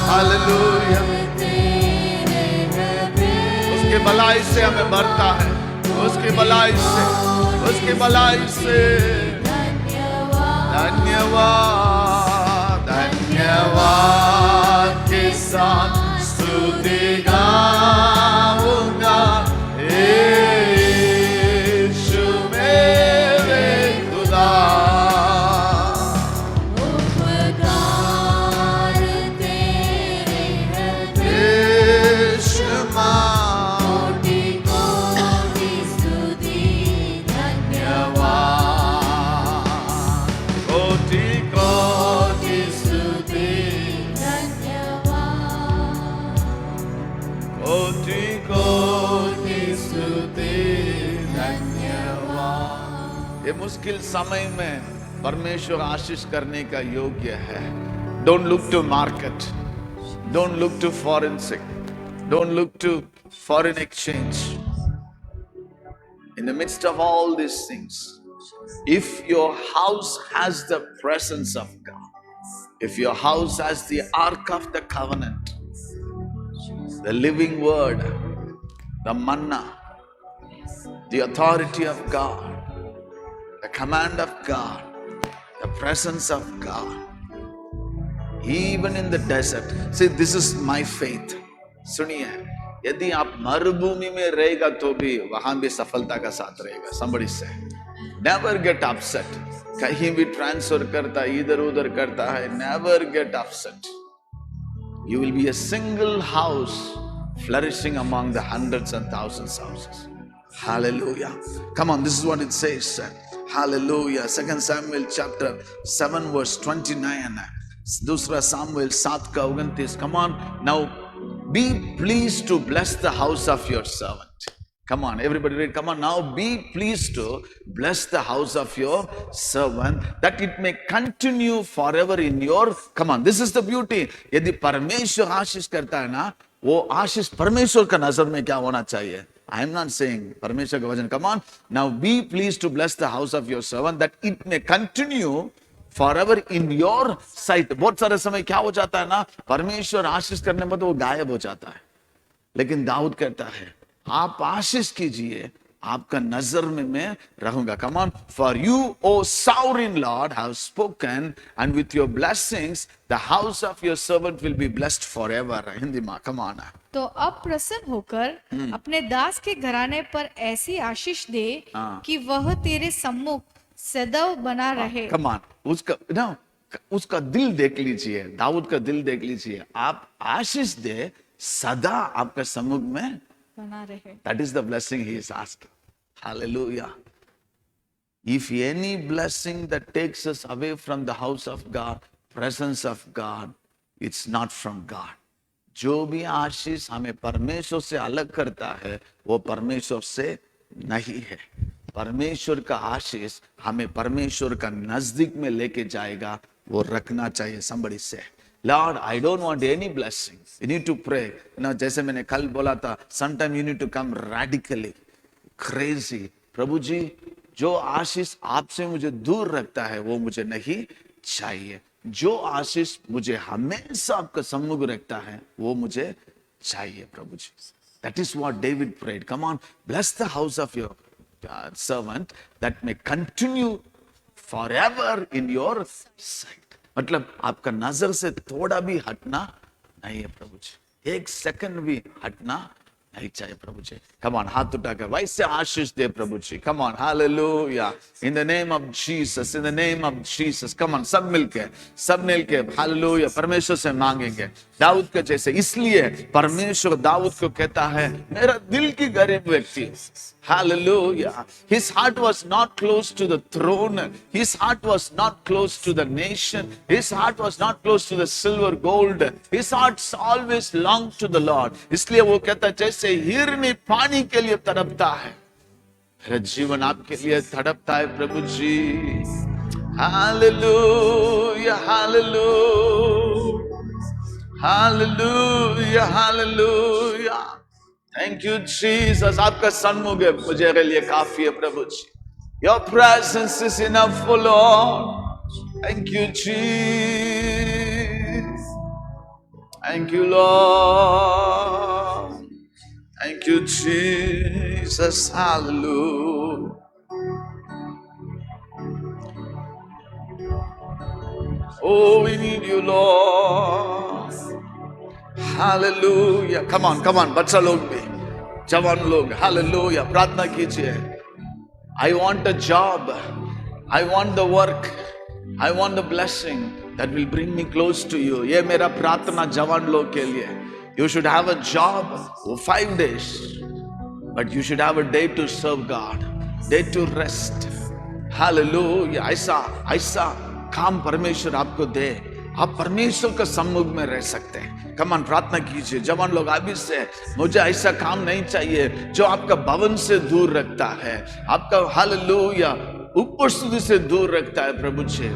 हालेलुया तेरे हृदय उसकी भलाई से हमें भरता है, उसकी भलाई से, उसकी भलाई से धन्यवाद धन्यवाद धन्यवाद के साथ स्तुति गाऊंगा यीशु मेरे खुदा उपकार तेरे हृदय यीशु मां कोटि कोटि स्तुति धन्यवाद कोटि कोटि स्तुति धन्यवाद कोटि कोटि स्तुति धन्यवाद। ये मुश्किल समय में परमेश्वर आशीष करने का योग्य है। Don't look to market, don't look to forensic, don't look to foreign exchange. In the midst of all these things, if your house has the presence of God, if your house has the ark of the covenant, the living word, the manna, the authority of God, the command of God, the presence of God, even in the desert. See, this is my faith. सुनिए, यदि आप मरुभूमि में रहेगा तो भी वहां भी सफलता का साथ रहेगा। Somebody say, never get upset. कहीं भी ट्रांसफर करता है, इधर उधर करता है, never get upset. You will be a single house flourishing among the hundreds and thousands houses. Hallelujah. Come on, this is what it says. Hallelujah. 2 Samuel chapter 7 verse 29. दूसरा सामुएल 7 का 29. Come on, now be pleased to bless the house of your servant. Come on, everybody read. Come on, now be pleased to bless the house of your servant, that it may continue forever in your. Come on, this is the beauty. यदि परमेश्वर आशीष करता है ना, वो आशीष परमेश्वर का नजर में क्या होना चाहिए? I am not saying परमेश्वर का वचन. Come on, now be pleased to bless the house of your servant, that it may continue forever in your sight. बहुत सारे समय क्या हो जाता है ना, परमेश्वर आशीष करने में तो वो गायब हो जाता है, लेकिन दाऊद कहता है आप आशीष कीजिए, आपका नजर में मैं रहूंगा. Come on, for you, O sovereign Lord, have spoken, and with your blessings the house of your servant will be blessed forever. Hindi में, come on. तो अब प्रसन्न होकर अपने दास के घराने पर ऐसी आशीष दे कि वह तेरे सम्मुख सदैव बना रहे. Come on, उसका दिल देख लीजिए, दाऊद का दिल देख लीजिए. आप आशीष दे, सदा आपका सम्मुख में बना रहे. That is the blessing he is asking. Hallelujah. If any blessing that takes us away from the house of God, presence of God, it's not from God. जो भी आशीष हमें परमेश्वर से अलग करता है, वो परमेश्वर से नहीं है. परमेश्वर का आशीष हमें परमेश्वर का नजदीक में लेके जाएगा, वो रखना चाहिए. Somebody say, Lord, I don't want any blessing. You need to pray. जैसे मैंने कल बोला था, sometime you need to come radically, crazy. प्रभु जी, जो आशीष आपसे मुझे दूर रखता है, वो मुझे नहीं चाहिए. जो आशीष मुझे हमेशा आपका सम्मुख रखता है, वो मुझे चाहिए प्रभु जी. That is what David prayed. Come on, bless the house of your servant, that may continue forever in your sight. मतलब आपका नजर से थोड़ा भी हटना नहीं है प्रभु जी, एक सेकंड भी हटना नहीं चाहिए प्रभु जी. Come on, हाथ उठाकर वैसे आशीष दे प्रभु जी. Come on, hallelujah, in the name of Jesus, in the name of Jesus. Come on, सब मिलके hallelujah परमेश्वर से मांगेंगे दाऊद के जैसे. इसलिए परमेश्वर दाऊद को कहता है, मेरा दिल की गरीब व्यक्ति. Hallelujah. His heart was not close to the throne. His heart was not close to the nation. His heart was not close to the silver, gold. His heart always longed to the Lord. इसलिए वो कहता है, जैसे जैसे हिरनी पानी के लिए तड़पता है, मेरा जीवन आपके लिए तड़पता है प्रभु जी। Hallelujah hallelujah hallelujah hallelujah. Thank you Jesus, आपका सन्मुख है मुझे लिए काफी है प्रभु जी। Your presence is enough, oh Lord. Thank you Jesus. Thank you Lord. Thank you Jesus. Hallelujah. Oh, we need you Lord. Hallelujah. Come on, बच्चा लोग भी, जवान लोग, हालेलुया प्रार्थना कीजिए। I want a job, I want the work, I want the blessing that will bring me close to you. ये मेरा प्रार्थना जवान लोग के लिए। You should have a job for 5 days, but you should have a day to serve God, day to rest. Hallelujah. ऐसा काम परमेश्वर आपको दे, आप परमेश्वर के सम्मुख में रह सकते हैं। कमान प्रार्थना कीजिए जवान लोग अभी से, मुझे ऐसा काम नहीं चाहिए जो आपका भवन से दूर रखता है, आपका हालेलुया उपस्थिति से दूर रखता है प्रभु जी।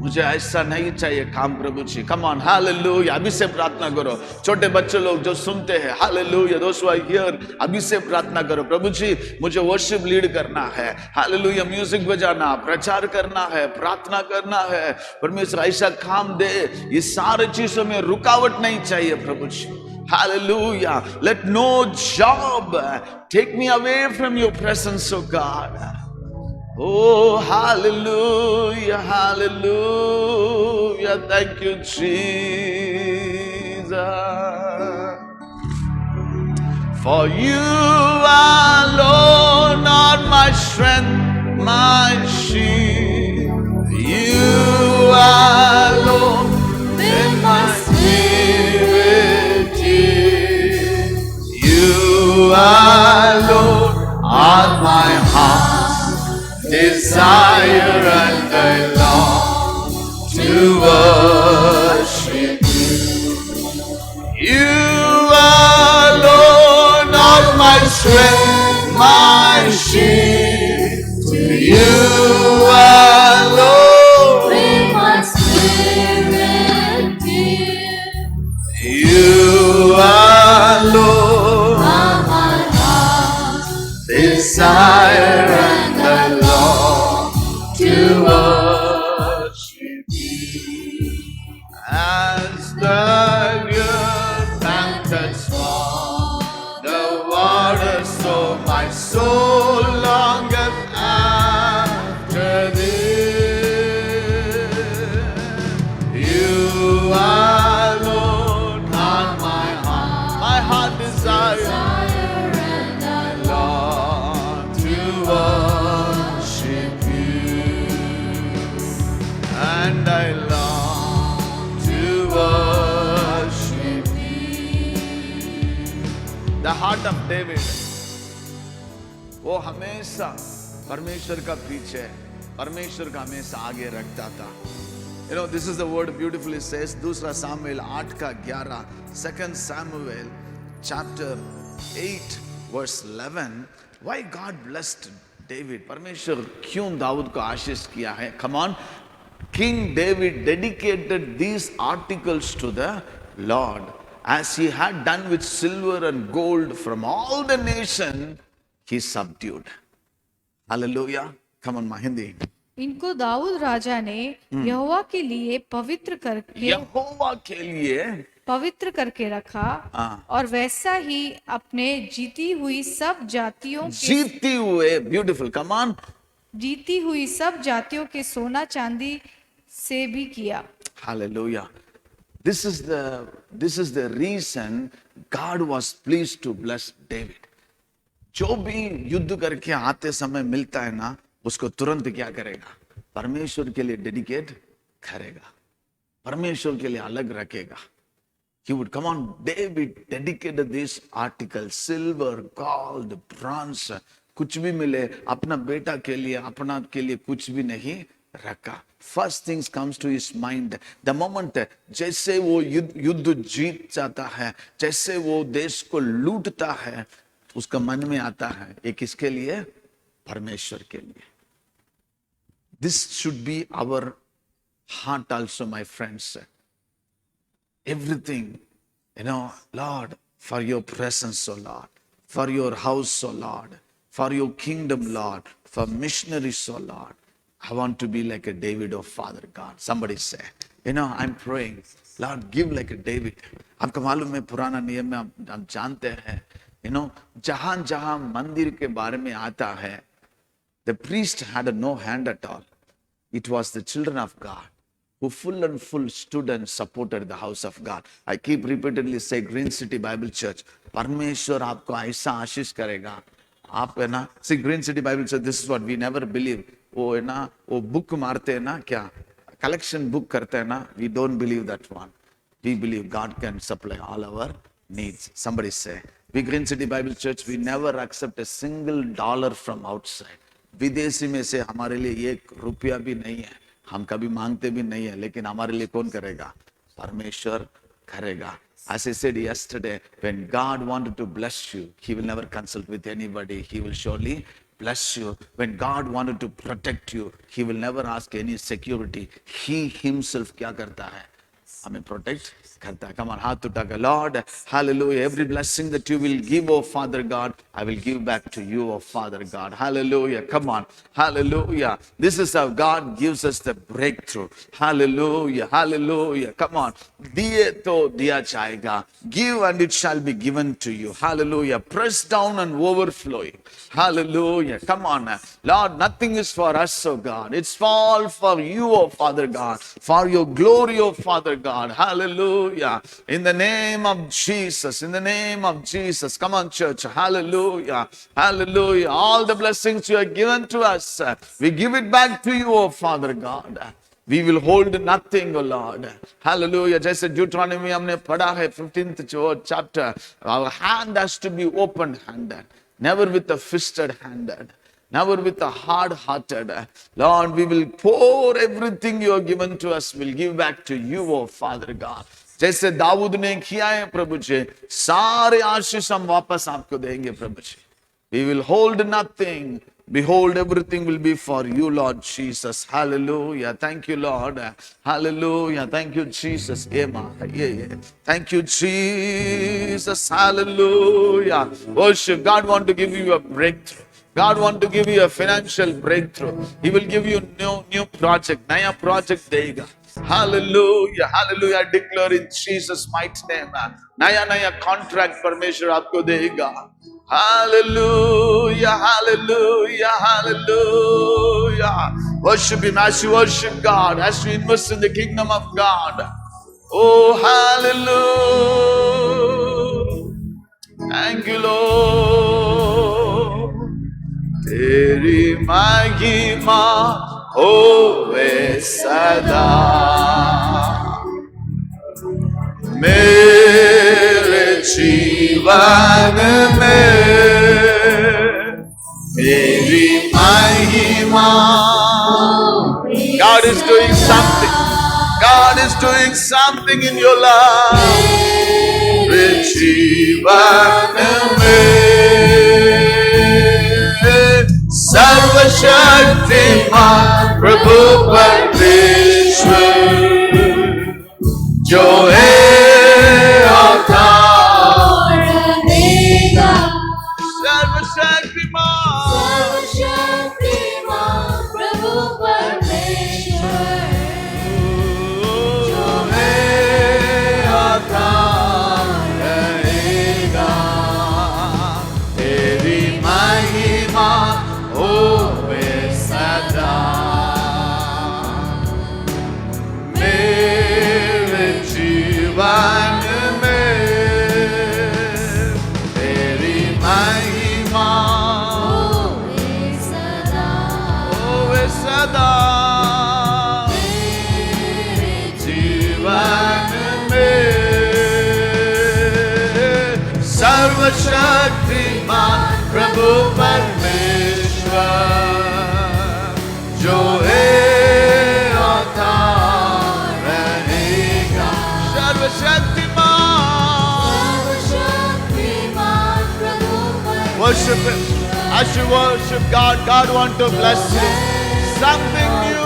मुझे ऐसा नहीं चाहिए काम प्रभु जी। कम ऑन हालेलुया, अभी से प्रार्थना करो। छोटे बच्चे लोग जो सुनते हैं हालेलुया, दोस्त हियर, अभी से प्रार्थना करो प्रभु जी मुझे वर्शिप लीड करना है, हालेलुया म्यूजिक बजाना, प्रचार करना है, प्रार्थना करना है, परमेश्वर ऐसा काम दे। ये सारी चीजों में रुकावट नहीं चाहिए प्रभु जी। Hallelujah. Let no job take me away from your presence, oh God. Oh, hallelujah, hallelujah. Thank you, Jesus. For you alone are my strength, my shield. You alone make my spirit yield. You alone are my heart's desire, and I long to worship you. You alone are my strength, my shield. You alone Bring my spirit dear. You alone Are my heart's desire, and I long to worship you. As the earth panteth for the water, so my soul longeth after thee. You alone are my heart desire, and I long to worship you, and I long to worship you. The heart of David, वो हमेशा परमेश्वर का पीछे, परमेश्वर का हमेशा आगे रखता था। You know, this is the word beautifully says, दूसरा सामुएल 8 का 11, 2 Samuel chapter 8 verse 11, why God blessed David, परमेश्वर क्यों दाऊद को आशीष किया है? Come on, King David dedicated these articles to the Lord as he had done with silver and gold from all the nation he subdued. Hallelujah. Come on, Mahindi. इनको दाऊद राजा ने यहोवा के लिए यहोवा के लिए पवित्र करके रखा, हाँ। और वैसा ही अपने जीती हुई सब जातियों के सोना चांदी से भी किया। Hallelujah. This is the reason God was pleased to bless David. जो भी युद्ध करके आते समय मिलता है ना, उसको तुरंत क्या करेगा? परमेश्वर के लिए डेडिकेट करेगा, परमेश्वर के लिए अलग रखेगा। He would come on, David dedicated this article, silver, gold, bronze, कुछ भी मिले अपना बेटा के लिए, अपना के लिए कुछ भी नहीं रखा. First things comes to his mind. The moment जैसे वो युद्ध जीत जाता है, जैसे वो देश को लूटता है, उसका मन में आता है ये किसके लिए? परमेश्वर के लिए. This should be our heart also, my friends. Everything, Lord, for your presence, oh Lord, for your house, oh Lord, for your kingdom, Lord, for missionaries, oh Lord. I want to be like a David, oh Father God. Somebody say, I'm praying, Lord, give like a David. आपको मालूम है पुराना नियम में हम जानते हैं, जहां जहां मंदिर के बारे में आता है, the priest had no hand at all. It was the children of God who full and full stood and supported the house of God. I keep repeatedly say, Green City Bible Church, परमेश्वर आपको ऐसा आशीष करेगा. आप है ना, see Green City Bible Church, this is what we never believe. वो है ना, वो बुक मारते हैं ना, क्या कलेक्शन बुक करते हैं ना, we don't believe that one. We believe God can supply all our needs. Somebody say, we Green City Bible Church, we never accept a single dollar from outside. विदेशी में से हमारे लिए एक रुपया भी नहीं है, हम कभी मांगते भी नहीं है, लेकिन हमारे लिए कौन करेगा? परमेश्वर करेगा. As I said yesterday, when God wanted to bless you, He will never consult with anybody. He will surely bless you. When God wanted to protect you, He will never ask any security. He Himself क्या करता है? हमें protect करता है. Come on, हाथ उठाकर, Lord, hallelujah. Every blessing that you will give, oh Father God, I will give back to you, oh Father God. Hallelujah. Come on, hallelujah. This is how God gives us the breakthrough. Hallelujah, hallelujah. Come on, diye to diya jayega. Give and it shall be given to you. Hallelujah. Press down and overflowing. Hallelujah. Come on, Lord, nothing is for us, oh God. It's all for you, oh Father God. For your glory, oh Father God. Hallelujah. In the name of Jesus. In the name of Jesus. Come on, church. Hallelujah. Hallelujah. All the blessings you have given to us, we give it back to you, oh Father God. We will hold nothing, oh Lord. Hallelujah. जैसे Deuteronomy हमने पढ़ा है 15th chapter. Our hand has to be open-handed. Never with a fisted handed. Never with a hard-hearted. Lord, we will pour everything you have given to us. We'll give back to you, oh Father God. जैसे दाऊद ने किया है प्रभु जी, सारे आशीष हम वापस आपको देंगे प्रभु जी. We will hold nothing. Behold, everything will be for you, Lord Jesus. Hallelujah. Thank you, Lord. Hallelujah. Thank you, Jesus. Yeah. Thank you, Jesus. Hallelujah. Worship. God wants to give you a breakthrough. God wants to give you a financial breakthrough. He will give you new project. Naya project देगा. Hallelujah. Hallelujah. I declare in Jesus' mighty name. नया contract परमेश्वर आपको देगा. Hallelujah, hallelujah, hallelujah. Worship Him as you worship God, as you invest in the kingdom of God. Oh, hallelujah. Thank you, Lord. तेरी महिमा होवे सदा मेरे जीवन में मेरी महिमा. God is doing something. God is doing something in your life. मेरे जीवन में सर्वशक्तिमान प्रभु परमेश्वर जो है सर्वशक्तिमान प्रभु परमेश्वर जो है रहेगा. तेरी महिमा होवे सदा मेरे जीवन में तेरी महिमा होवे सदा मेरे जीवन में सर्वशक्तिमान प्रभु परमेश्वर जो है As you worship God, God wants to bless you. Something new.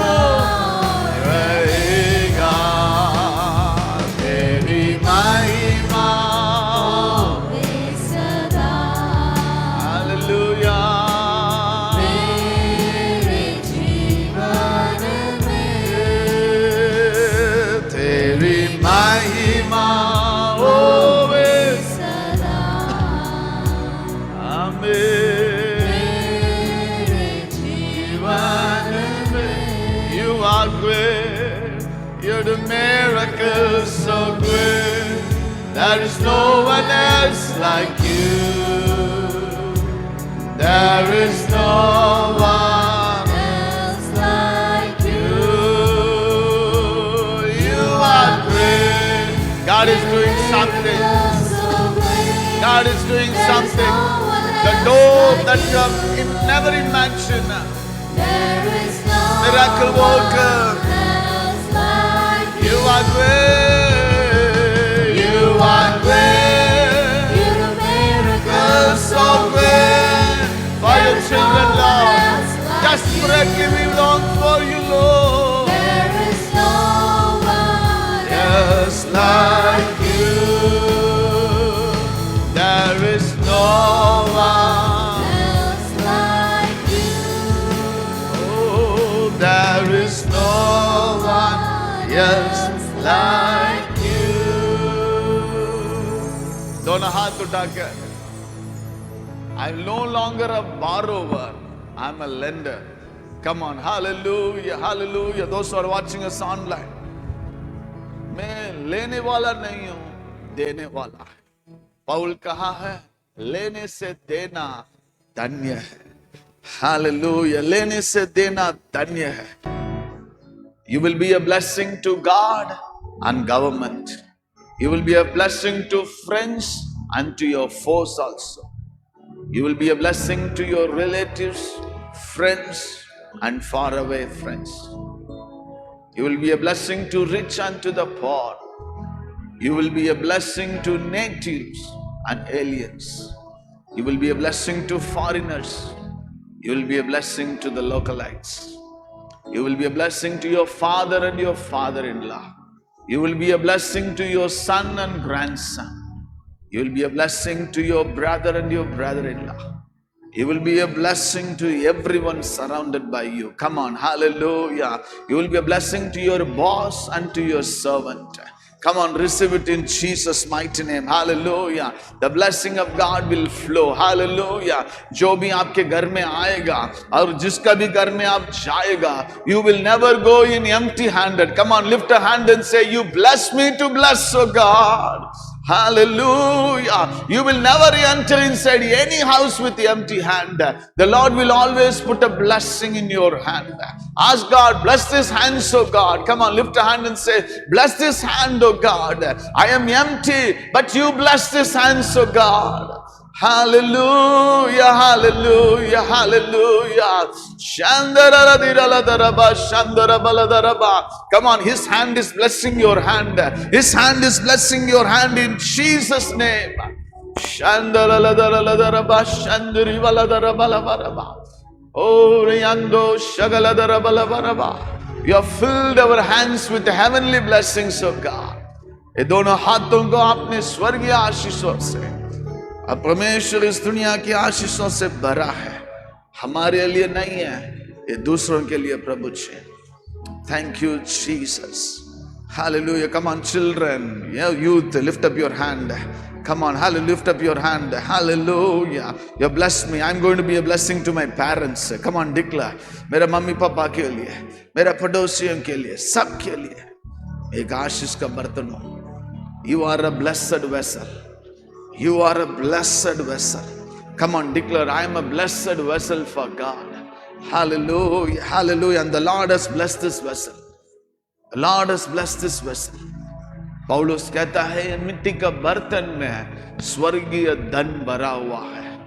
रहेगा तेरी महिमा. Hallelujah. तेरी महिमा होवे You are great, you're the miracle so great. There is no one else like you. There is no one else like you. You are great. God is doing something. God is doing something. The door that you have never imagined. Miracle worker. You are great. You are great. You're so great. For your children, Lord. Desperately we long for you, Lord. Just like you. There is no one else like you. Oh, there is no one else like you. दोनों हाथ उठाकर. I'm no longer a borrower. I'm a lender. Come on, hallelujah, hallelujah. Those who are watching us online. मैं लेने वाला नहीं हूँ, देने वाला है. पौल कहा है, लेने से देना धन्य है. हालेलुया, लेने से देना धन्य है. You will be a blessing to God and government. You will be a blessing to friends and to your foes also. You will be a blessing to your relatives, friends and faraway friends. You will be a blessing to rich and to the poor. You will be a blessing to natives and aliens. You will be a blessing to foreigners. You will be a blessing to the localites. You will be a blessing to your father and your father-in-law. You will be a blessing to your son and grandson. You will be a blessing to your brother and your brother-in-law. You will be a blessing to everyone surrounded by you. Come on, hallelujah. You will be a blessing to your boss and to your servant. Come on, receive it in Jesus' mighty name. Hallelujah. The blessing of God will flow. Hallelujah. जो भी आपके घर में आएगा और जिसका भी घर में आप जाएगा, you will never go in empty-handed. Come on, lift a hand and say, you bless me to bless, oh God. Hallelujah. You will never enter inside any house with the empty hand. The Lord will always put a blessing in your hand. Ask God, bless this hand, oh God. Come on, lift a hand and say, bless this hand, oh God. I am empty, but you bless this hand, oh God. Hallelujah, hallelujah, hallelujah. Come on, His hand is blessing your hand. His hand is blessing your hand in Jesus' name. Oh, you have filled our hands with heavenly blessings of God. ये दोनों हाथों को आपने स्वर्गीय आशीषों से, अब परमेश्वर इस दुनिया की आशीषों से भरा है. हमारे लिए नहीं है, ये दूसरों के लिए प्रभु जी. Thank you, Jesus. Hallelujah. Come on, children, youth, lift up your hand. Come on, hallelujah, lift up your hand. Hallelujah. You bless me. I'm going to be a blessing to my parents. Come on, declare. मेरे mummy papa के लिए, मेरे पड़ोसियों के लिए, सब के लिए एक आशीष का बर्तन हो. You are a blessed vessel. You are a blessed vessel. Come on, declare, I am a blessed vessel for God. Hallelujah, hallelujah. And the Lord has blessed this vessel. The Lord has blessed this vessel. पौलुस कहता है, मिट्टी का बर्तन में स्वर्गीय धन भरा हुआ है.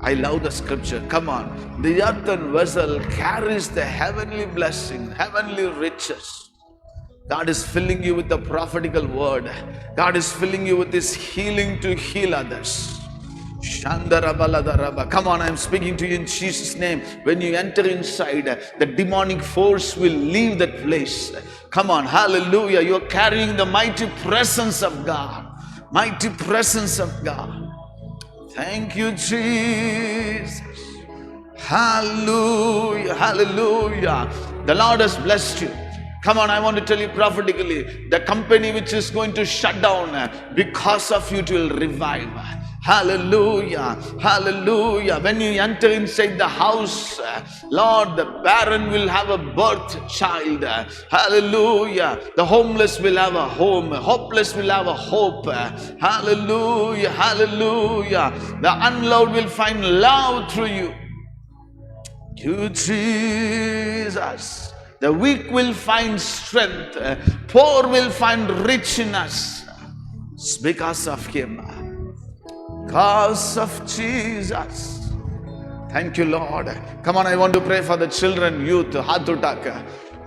I love the scripture. Come on. The earthen vessel carries the heavenly blessing, heavenly riches. God is filling you with the prophetical word. God is filling you with His healing to heal others. Shandarabaladharaba. Come on, I'm speaking to you in Jesus' name. When you enter inside, the demonic force will leave that place. Come on, hallelujah. You're carrying the mighty presence of God. Mighty presence of God. Thank you, Jesus. Hallelujah, hallelujah. The Lord has blessed you. Come on, I want to tell you prophetically, the company which is going to shut down because of you, it will revive. Hallelujah, hallelujah. When you enter inside the house, Lord, the barren will have a birth child. Hallelujah. The homeless will have a home. Hopeless will have a hope. Hallelujah, hallelujah. The unloved will find love through you. You, Jesus. The weak will find strength. Poor will find richness. It's because of Him. Because of Jesus. Thank you, Lord. Come on, I want to pray for the children, youth, Hatutaka.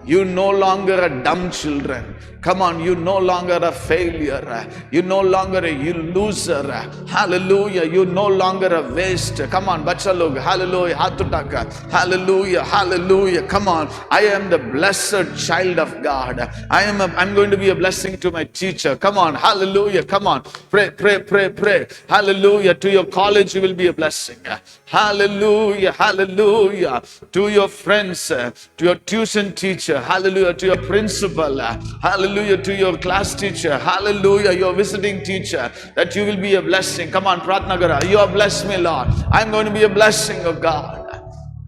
You no longer a dumb children. Come on, you no longer a failure. You no longer a loser. Hallelujah. You no longer a waste. Come on, bachalog. Hallelujah. Hatutaka. Hallelujah. Hallelujah. Come on. I am the blessed child of God. I'm going to be a blessing to my teacher. Come on. Hallelujah. Come on. Pray, pray, pray, pray. Hallelujah. To your college, you will be a blessing. Hallelujah. Hallelujah. To your friends, to your tuition teacher. Hallelujah. To your principal. Hallelujah. To your class teacher. Hallelujah. Your visiting teacher. That you will be a blessing. Come on, Pratnagara. You have blessed me, Lord. I'm going to be a blessing of God.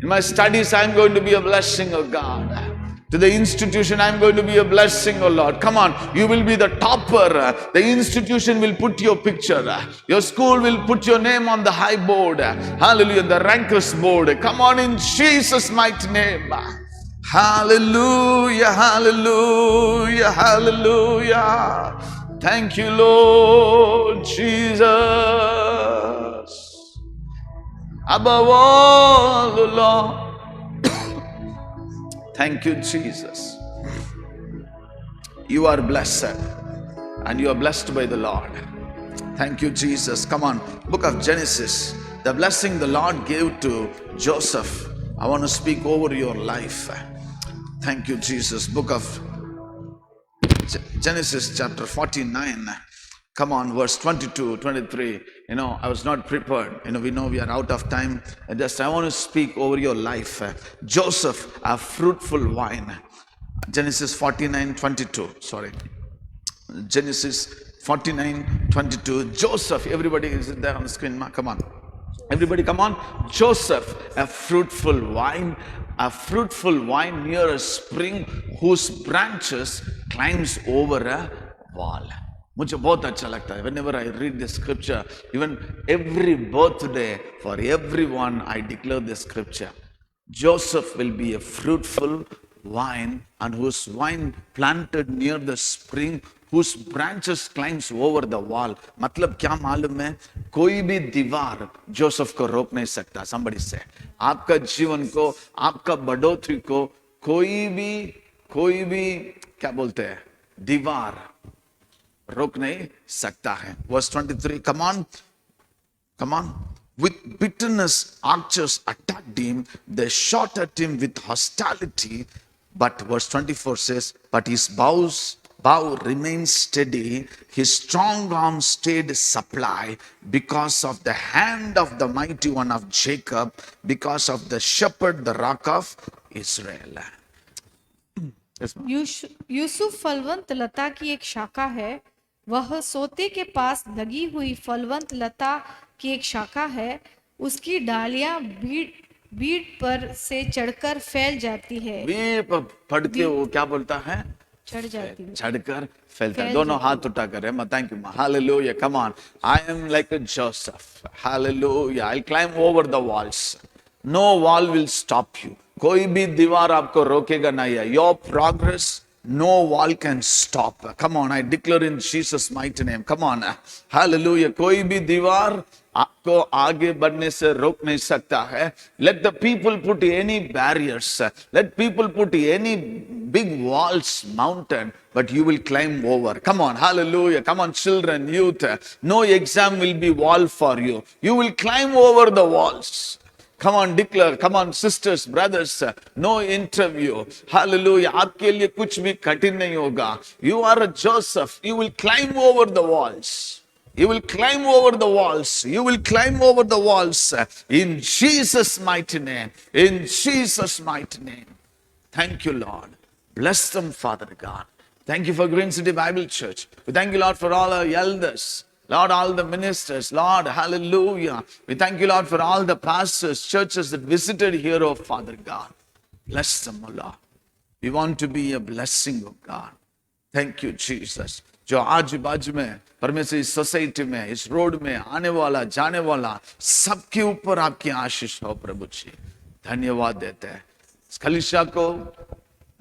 In my studies, I'm going to be a blessing of God. To the institution, I'm going to be a blessing, oh Lord. Come on, you will be the topper. The institution will put your picture. Your school will put your name on the high board. Hallelujah, the rankers board. Come on, in Jesus' mighty name. Hallelujah, hallelujah, hallelujah. Thank you, Lord Jesus. Above all, Lord. Thank you, Jesus. You are blessed and you are blessed by the Lord. Thank you, Jesus. Come on, book of Genesis. The blessing the Lord gave to Joseph. I want to speak over your life. Thank you, Jesus. Book of Genesis chapter 49. Come on, verse 22, 23. I was not prepared. We know we are out of time. I want to speak over your life. Joseph, a fruitful vine. Genesis 49, 22. Sorry. Genesis 49, 22. Joseph, everybody is there on the screen. Come on. Everybody, come on. Joseph, a fruitful vine near a spring whose branches climbs over a wall. मुझे बहुत अच्छा लगता है. Whenever I read the scripture, even every birthday for everyone, I declare the scripture. Joseph will be a fruitful vine, and whose vine planted near the spring, whose branches climbs over the wall. मतलब क्या मालूम है? कोई भी दीवार Joseph को रोक नहीं सकता. Somebody say, आपका जीवन को, आपका बढ़ोतरी को कोई भी क्या बोलते हैं? दीवार रोक नहीं सकता है. Verse 23, come on. With bitterness, archers attacked him. They shot at him with hostility. But verse 24 says, but his bow remained steady. His strong arm stayed supply because of the hand of the mighty one of Jacob, because of the shepherd, the rock of Israel. Yusuf फलवंत लता की एक शाखा है. वह सोते के पास लगी हुई फलवंत लता की एक शाखा है. उसकी डालियां बीड़ पर से चढ़कर फैल जाती है. बीड़ पर पढ़ के वो क्या बोलता है? चढ़ जाती है. चढ़कर फैलता है. दोनों हाथ उठा कर. Thank you, hallelujah. Come on, I am like a Joseph. Hallelujah. I'll climb over the walls. No wall will stop you. कोई भी दीवार आपको रोकेगा नहीं है. Your progress, no wall can stop. Come on, I declare in Jesus' mighty name. Come on, hallelujah. कोई भी दीवार आपको आगे बढ़ने से रोक नहीं सकता है. Let the people put any barriers, let people put any big walls, mountain, but you will climb over. Come on, hallelujah. Come on, children, youth. No exam will be wall for you. You will climb over the walls. Come on, declare. Come on, sisters, brothers. No interview. Hallelujah. आपके लिए कुछ भी कठिन नहीं होगा. You are a Joseph. You will climb over the walls. You will climb over the walls. You will climb over the walls. In Jesus' mighty name. In Jesus' mighty name. Thank you, Lord. Bless them, Father God. Thank you for Green City Bible Church. We thank you, Lord, for all our elders. Lord, all the ministers, Lord, hallelujah. We thank you, Lord, for all the pastors, churches that visited here, oh Father God. Bless them, oh Lord. We want to be a blessing, oh God. Thank you, Jesus. जो आजू बाजू में परमेश्वर इस society में, इस road में आने वाला जाने वाला सबके ऊपर आपकी आशीष हो प्रभु जी. धन्यवाद देते हैं. इस कलीसिया को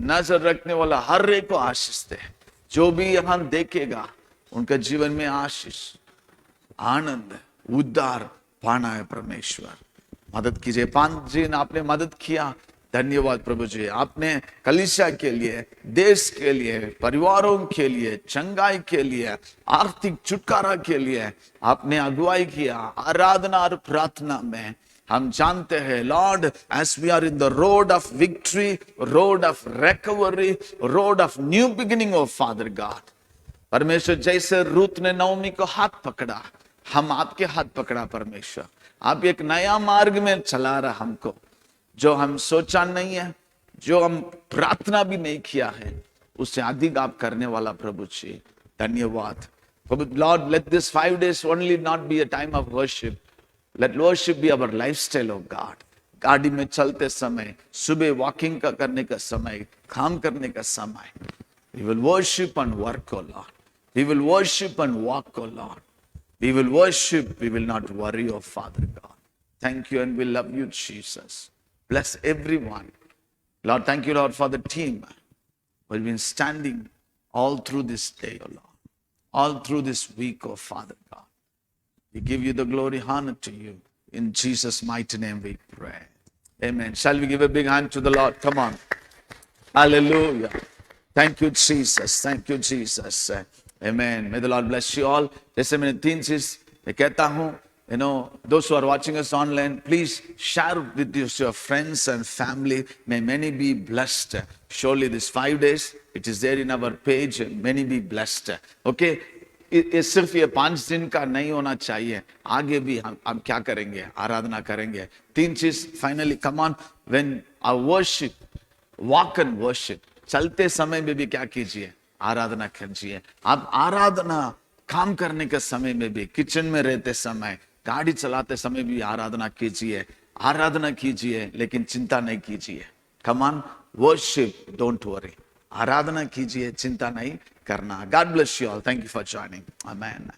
नजर रखने वाला हर एक को आशीष दे. जो भी यहाँ देखेगा उनके जीवन में आशीष, आनंद, उद्धार पाना है परमेश्वर. मदद कीजिए. पांच जी ने आपने मदद किया. धन्यवाद प्रभु जी. आपने कलीसिया के लिए, देश के लिए, परिवारों के लिए, चंगाई के लिए, आर्थिक छुटकारा के लिए आपने अगुवाई किया. आराधना और प्रार्थना में हम जानते हैं Lord, as we are in the road of victory, road of recovery, road of new beginning of Father God. परमेश्वर जैसे रूत ने नवमी को हाथ पकड़ा, हम आपके हाथ पकड़ा परमेश्वर. आप एक नया मार्ग में चला रहा हमको, जो हम सोचा नहीं है, जो हम प्रार्थना भी नहीं किया है, उससे अधिक आप करने वाला प्रभु जी. धन्यवाद. Lord, let this 5 days only not be a time of worship. Let worship be our lifestyle, oh God. गाड़ी में चलते समय, सुबह वॉकिंग का करने का समय, काम करने का समय, we will worship and work, oh Lord. We will worship and walk, oh Lord. We will worship, we will not worry, oh Father God. Thank you, and we love you, Jesus. Bless everyone. Lord, thank you, Lord, for the team who has been standing all through this day, oh Lord. All through this week, oh Father God. We give you the glory, honor to you. In Jesus' mighty name we pray. Amen. Shall we give a big hand to the Lord? Come on. Hallelujah. Thank you, Jesus. Thank you, Jesus. Amen. May the Lord bless you all. जैसे मैंने 3 चीज मैं कहता हूँ, those who are watching us online, please share with your friends and family. May many be blessed. Surely this 5 days, it is there in our page. Many be blessed. Okay? ये सिर्फ ये 5 दिन का नहीं होना चाहिए. आगे भी हम क्या करेंगे? आराधना करेंगे. 3 चीज finally. Come on, when our worship, walk and worship. चलते समय में भी क्या कीजिए? आराधना कीजिए. आप आराधना काम करने के समय में भी, किचन में रहते समय, गाड़ी चलाते समय भी आराधना कीजिए. आराधना कीजिए लेकिन चिंता नहीं कीजिए. Come on, worship, don't worry. आराधना कीजिए, चिंता नहीं करना. God bless you all. Thank you for joining. Amen.